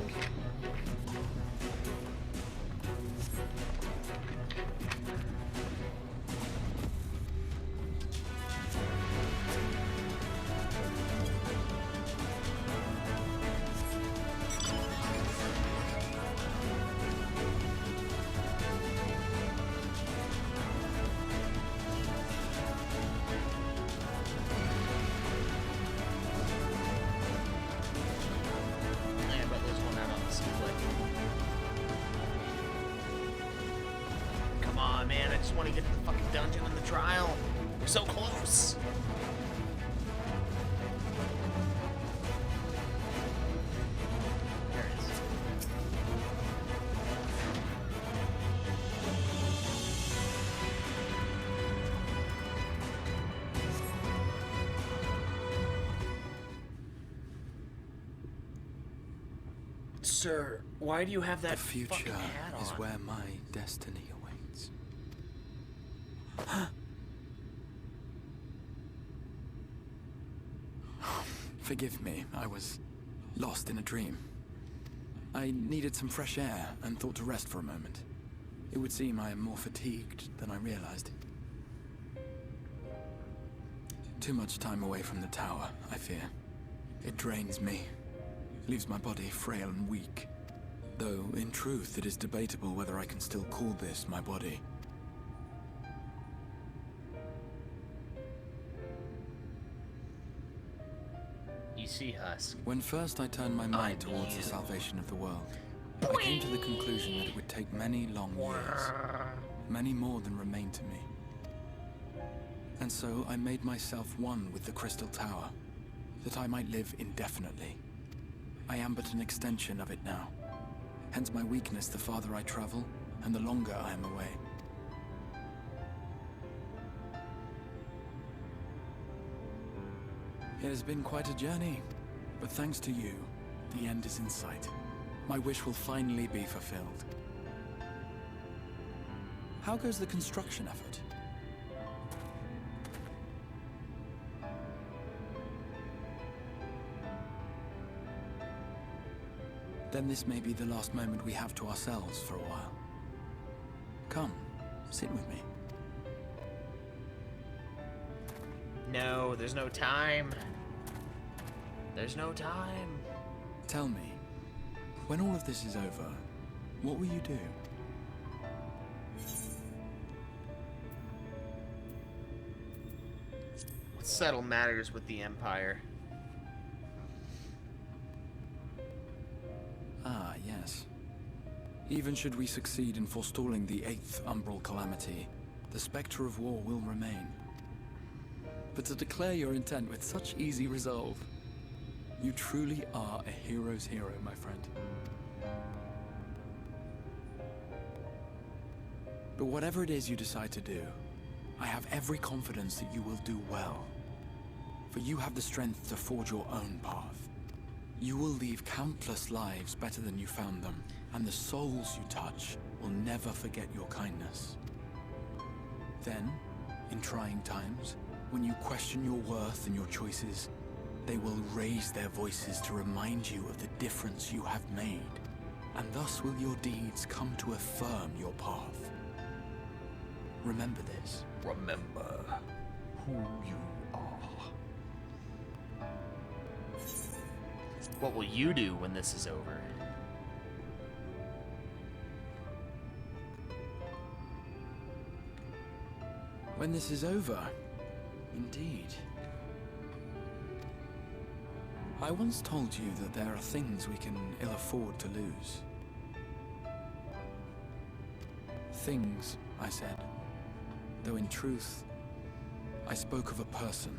Man, I just want to get to the fucking dungeon and the trial. We're so close. There it is. Sir, why do you have that The future fucking hat on? is where my destiny awaits. Forgive me, I was lost in a dream. I needed some fresh air and thought to rest for a moment. It would seem I am more fatigued than I realized. Too much time away from the tower, I fear. It drains me, leaves my body frail and weak. Though, in truth, it is debatable whether I can still call this my body. You see, Husk. When first I turned my mind towards the salvation of the world, I came to the conclusion that it would take many long years, many more than remain to me. And so I made myself one with the Crystal Tower, that I might live indefinitely. I am but an extension of it now. Hence my weakness the farther I travel, and the longer I am away. It has been quite a journey, but thanks to you, the end is in sight. My wish will finally be fulfilled. How goes the construction effort? Then this may be the last moment we have to ourselves for a while. Come, sit with me. No, there's no time. There's no time. Tell me, when all of this is over, what will you do? Let's settle matters with the Empire. Ah, yes. Even should we succeed in forestalling the 8th Umbral Calamity, the specter of war will remain. But to declare your intent with such easy resolve, you truly are a hero's hero, my friend. But whatever it is you decide to do, I have every confidence that you will do well. For you have the strength to forge your own path. You will leave countless lives better than you found them, and the souls you touch will never forget your kindness. Then, in trying times, when you question your worth and your choices, they will raise their voices to remind you of the difference you have made, and thus will your deeds come to affirm your path. Remember this. Remember who you are. What will you do when this is over? When this is over, indeed. I once told you that there are things we can ill afford to lose. Things, I said, though in truth, I spoke of a person.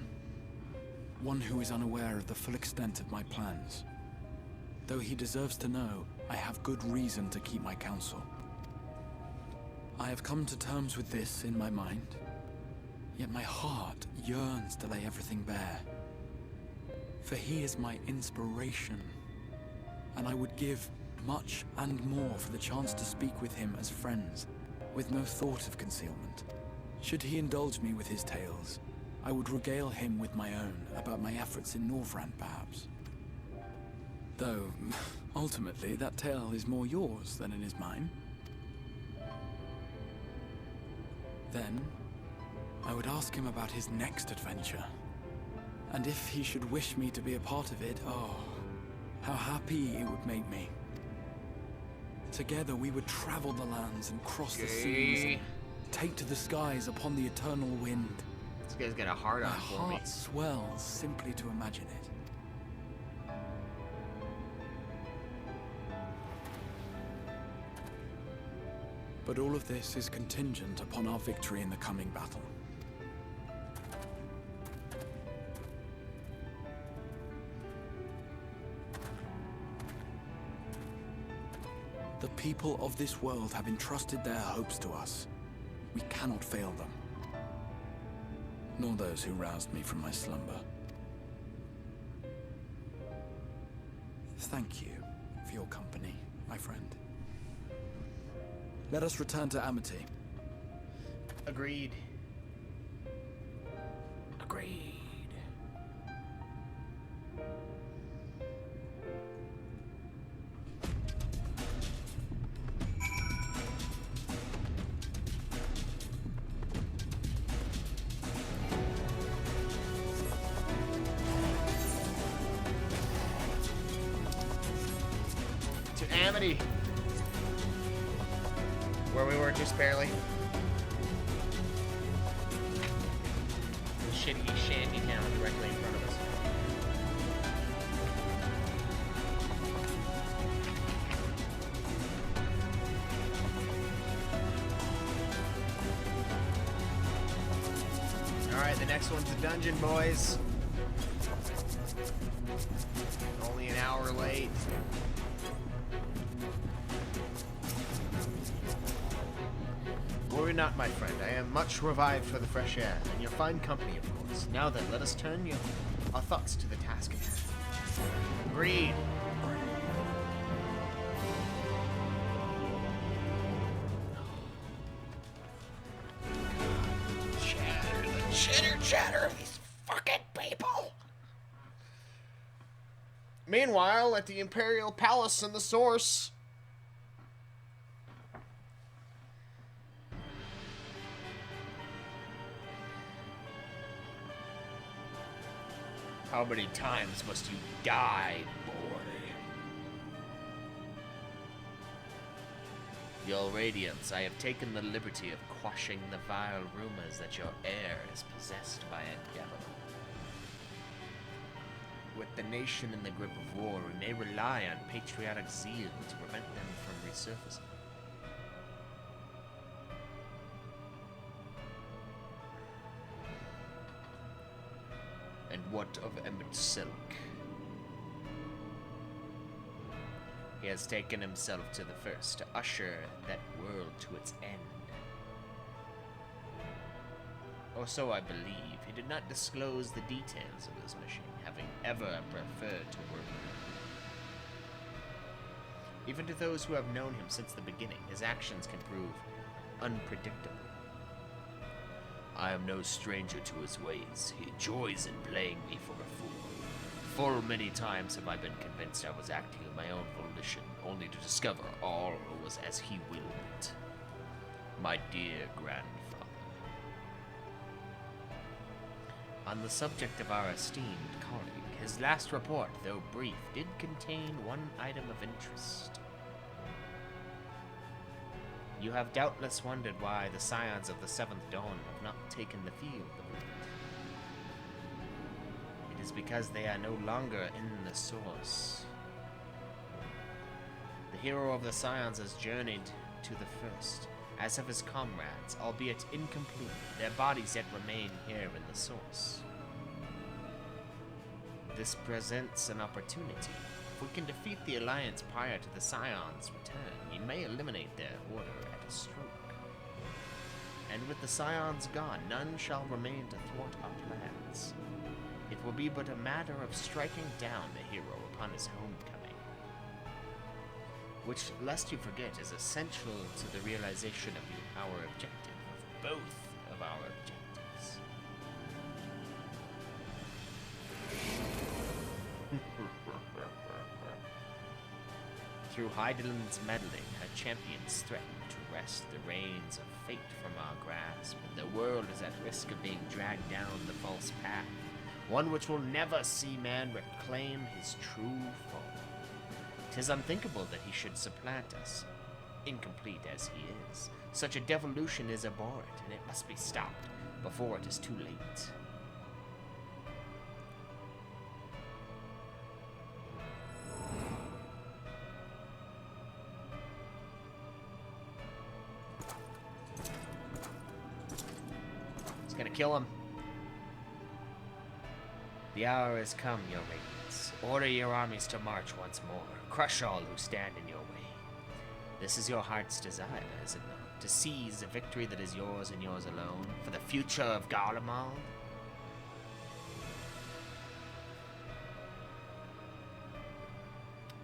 One who is unaware of the full extent of my plans. Though he deserves to know, I have good reason to keep my counsel. I have come to terms with this in my mind, yet my heart yearns to lay everything bare. For he is my inspiration, and I would give much and more for the chance to speak with him as friends, with no thought of concealment. Should he indulge me with his tales, I would regale him with my own about my efforts in Norvrand, perhaps. Though, ultimately, that tale is more yours than it is mine. Then, I would ask him about his next adventure. And if he should wish me to be a part of it, oh, how happy it would make me. Together we would travel the lands and cross the seas and take to the skies upon the eternal wind. This guy's got a heart on for me. My heart swells simply to imagine it. But all of this is contingent upon our victory in the coming battle. The people of this world have entrusted their hopes to us. We cannot fail them. Nor those who roused me from my slumber. Thank you for your company, my friend. Let us return to Amity. Agreed. Agreed. To Amity. Where we were just barely. The shitty shanty town directly in front of us. Alright, the next one's a dungeon, boys. Only an hour late. Worry not, my friend. I am much revived for the fresh air, and your fine company, of course. Now then, let us turn our thoughts to the task at hand. Agreed. Chatter of these fucking people. Meanwhile, at the Imperial Palace in the Source. How many times must you die, boy? Your Radiance, I have taken the liberty of quashing the vile rumors that your heir is possessed by a devil. With the nation in the grip of war, we may rely on patriotic zeal to prevent them from resurfacing. And what of Emmett Silk? He has taken himself to the first to usher that world to its end. Or so I believe. He did not disclose the details of his mission, having ever preferred to work with him. Even to those who have known him since the beginning, his actions can prove unpredictable. I am no stranger to his ways. He joys in playing me for a fool. Full many times have I been convinced I was acting of my own volition, only to discover all was as he willed it. My dear grandfather. On the subject of our esteemed colleague, his last report, though brief, did contain one item of interest. You have doubtless wondered why the Scions of the Seventh Dawn have not taken the field of late. It is because they are no longer in the Source. The hero of the Scions has journeyed to the First, as have his comrades, albeit incomplete. Their bodies yet remain here in the Source. This presents an opportunity. If we can defeat the Alliance prior to the Scions' return, we may eliminate their order at a stroke. And with the Scions gone, none shall remain to thwart our plans. It will be but a matter of striking down the hero upon his homecoming. which, lest you forget, is essential to the realization of our objective, of both of our objectives. Through Heidelin's meddling, her champions threaten to wrest the reins of fate from our grasp, and the world is at risk of being dragged down the false path, one which will never see man reclaim his true form. 'Tis unthinkable that he should supplant us, incomplete as he is. Such a devolution is abhorrent, and it must be stopped before it is too late. It's gonna kill him. The hour has come, your radiance. Order your armies to march once more. Crush all who stand in your way. This is your heart's desire, is it not? To seize a victory that is yours and yours alone, for the future of Garlemald?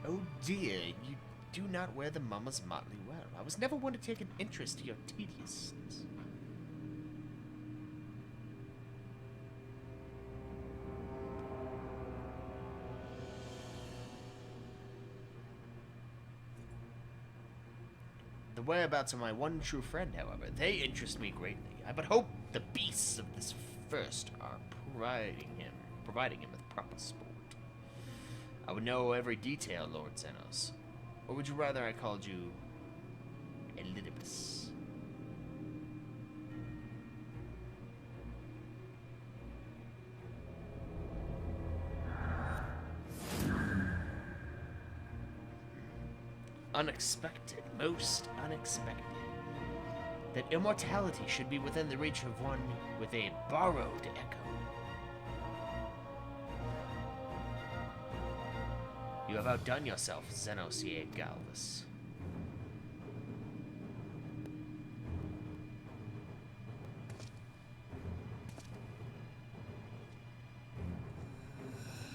Oh dear, you do not wear the mumma's motley well. I was never one to take an interest in your tediousness. The whereabouts of my one true friend, however, they interest me greatly. I but hope the beasts of this first are providing him with proper sport. I would know every detail, Lord Xenos. Or would you rather I called you Elidibus? Unexpected, most unexpected. That immortality should be within the reach of one with a borrowed echo. You have outdone yourself, Xenosier Galvus.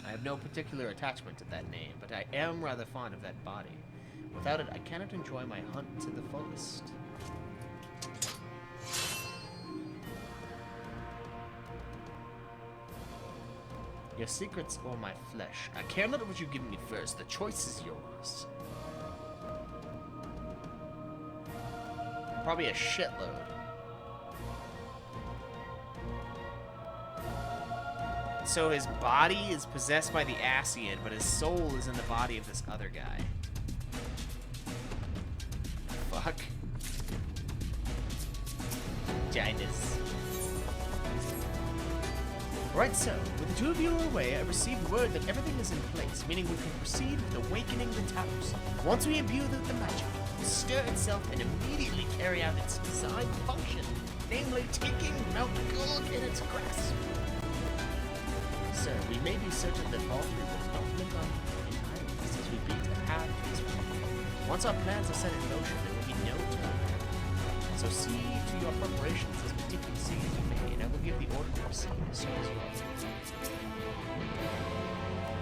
I have no particular attachment to that name, but I am rather fond of that body. Without it, I cannot enjoy my hunt to the fullest. Your secrets or my flesh. I care not what you give me first. The choice is yours. Probably a shitload. So his body is possessed by the Ascian, but his soul is in the body of this other guy. Fuck. Janus. Right so, with the two of you away, I received word that everything is in place, meaning we can proceed with awakening the towers. Once we imbue the magic, it will stir itself and immediately carry out its designed function, namely taking Mount Gulg in its grasp. Sir, we may be certain that all three will not live on entirely as we beat a path to this problem. Once our plans are set in motion, there will be no turn back. So see to your preparations as meticulously as you may, and I will give the order to proceed as soon as you are.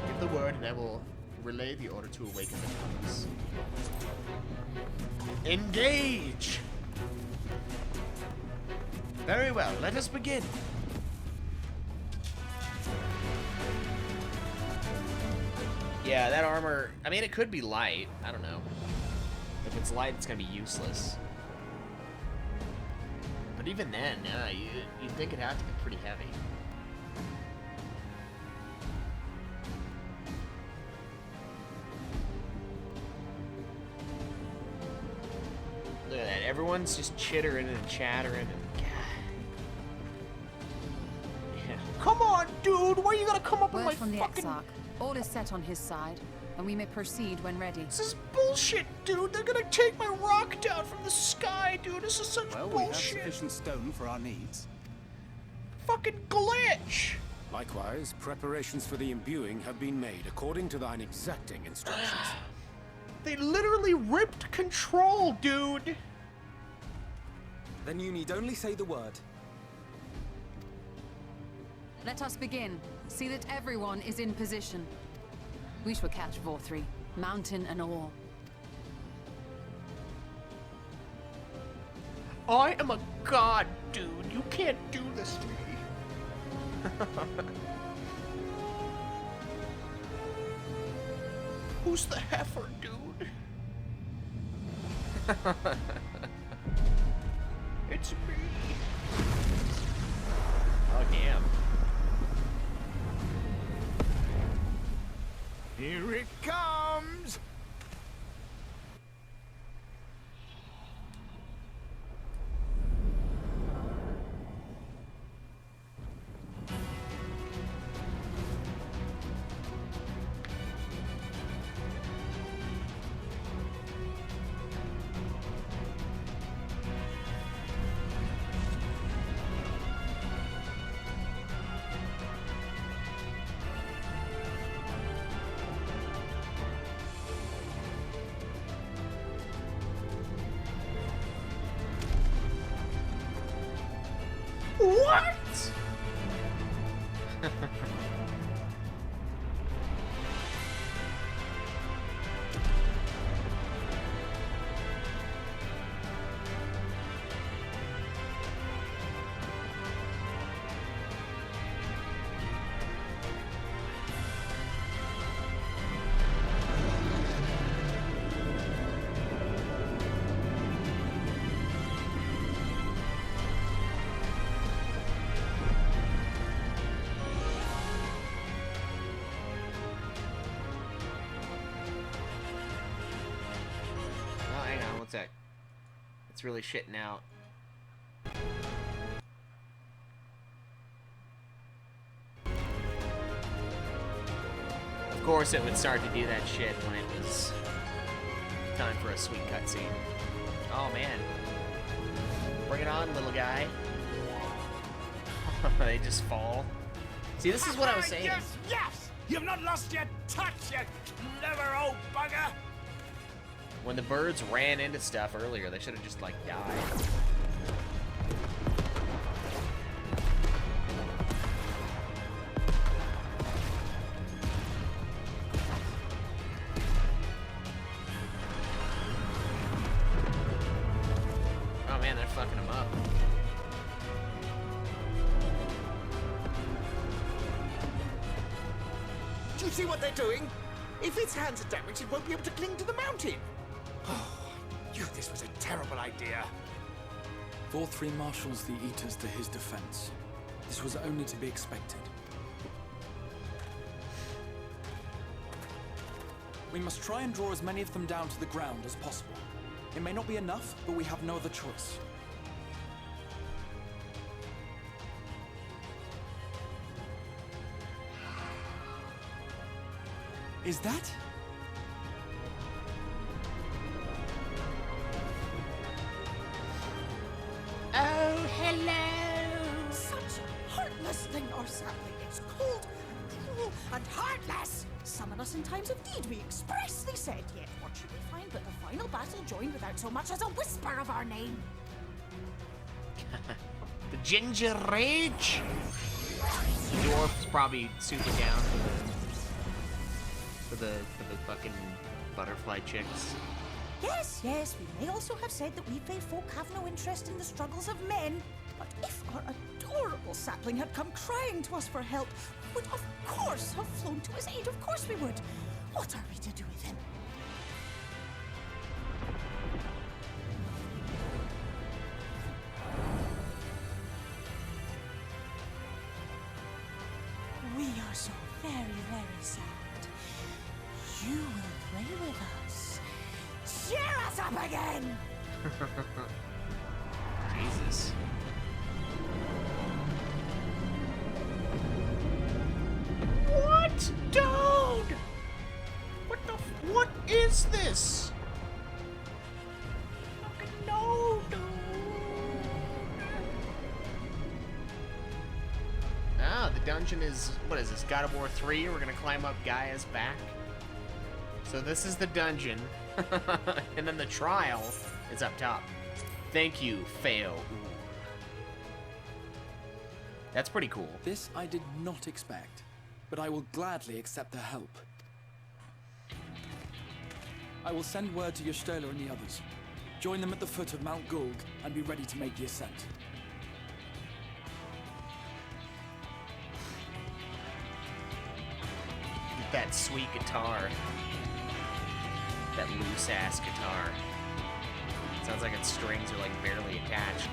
Give the word, and I will relay the order to awaken the towers. Engage! Very well, let us begin. Yeah, that armor, I mean, it could be light. I don't know. If it's light, it's gonna be useless. But even then, you'd think it'd have to be pretty heavy. Look at that, everyone's just chittering and chattering and yeah. Come on, dude, why are you gonna come up with my from the fucking... Exarch. All is set on his side, and we may proceed when ready. This is bullshit, dude. They're gonna take my rock down from the sky, dude. This is such bullshit. Well, we have sufficient stone for our needs. Fucking glitch. Likewise, preparations for the imbuing have been made according to thine exacting instructions. They literally ripped control, dude. Then you need only say the word. Let us begin. See that everyone is in position. We shall catch Vorthree, mountain and all. I am a god, dude. You can't do this to me. Who's the heifer, dude? It's me. Oh, damn. Here it comes! What? It's really shitting out. Of course it would start to do that shit when it was time for a sweet cutscene. Oh man. Bring it on, little guy. They just fall. See, this is what I was saying. Yes, yes! You've not lost your touch, you clever old bugger! When the birds ran into stuff earlier, they should have just, like, died. Oh, man, they're fucking them up. Do you see what they're doing? If its hands are damaged, it won't be able to cling to the mountain. Oh, this was a terrible idea. Vor-3 marshals the Eaters to his defense. This was only to be expected. We must try and draw as many of them down to the ground as possible. It may not be enough, but we have no other choice. Is that? Oh, hello! Such a heartless thing, our sapling. It's cold and cruel and heartless. Summon us in times of need, we expressly said. Yet what should we find but the final battle joined without so much as a whisper of our name? The Ginger Rage? The dwarf's probably super down for the fucking butterfly chicks. Yes, yes, we may also have said that we fae folk have no interest in the struggles of men. But if our adorable sapling had come crying to us for help, we would of course have flown to his aid. Of course we would. What are we to do with him? We are so very, very sad. You will play with us. Cheer us up again! Jesus. What? Dude! What is this? No, dude. Ah, the dungeon is, what is this, God of War 3? We're gonna climb up Gaia's back. So this is the dungeon. And then the trial is up top. Thank you, Fail. That's pretty cool. This I did not expect, but I will gladly accept the help. I will send word to Y'shtola and the others. Join them at the foot of Mount Gulg and be ready to make the ascent. Get that sweet guitar. That loose-ass guitar. Sounds like its strings are, like, barely attached.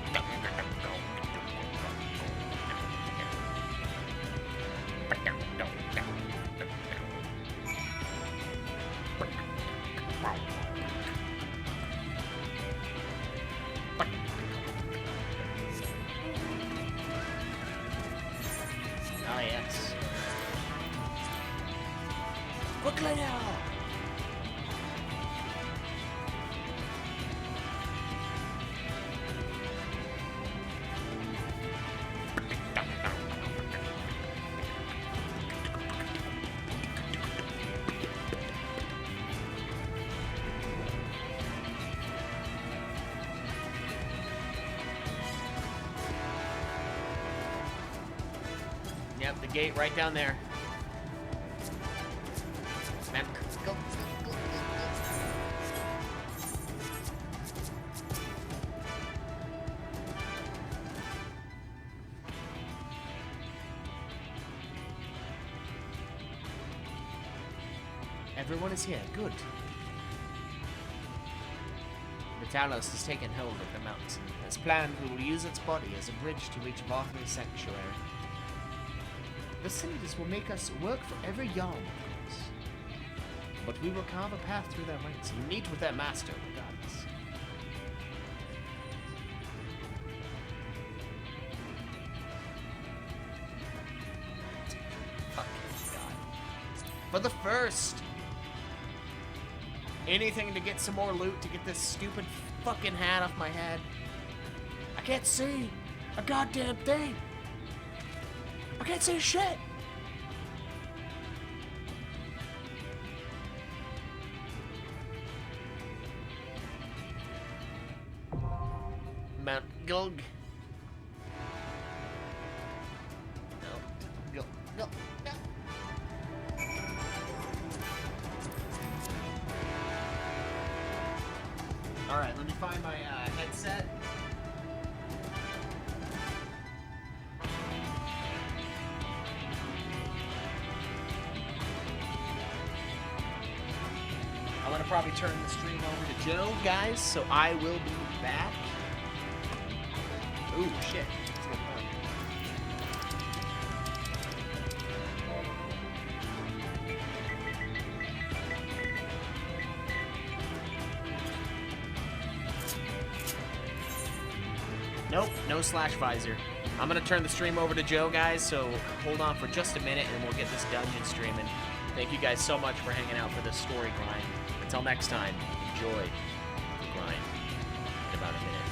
Ah, yes. Quickly now! Yep, the gate right down there. Man, go. Everyone is here. Good. The Talos has taken hold of the mountain. As planned, we will use its body as a bridge to reach Vothna's sanctuary. The Senators will make us work for every yarn, of course. But we will carve a path through their ranks and meet with their master regardless. Fucking God. But the first! Anything to get some more loot to get this stupid fucking hat off my head. I can't see a goddamn thing! I can't see shit! Mount Gulg. No. Go. Alright, let me find my headset. I'm gonna probably turn the stream over to Joe, guys, so I will be back. Ooh, shit. That's a good point. Nope, no slash visor. I'm gonna turn the stream over to Joe, guys, so hold on for just a minute and we'll get this dungeon streaming. Thank you guys so much for hanging out for this story grind. Until next time, enjoy the grind in about a minute.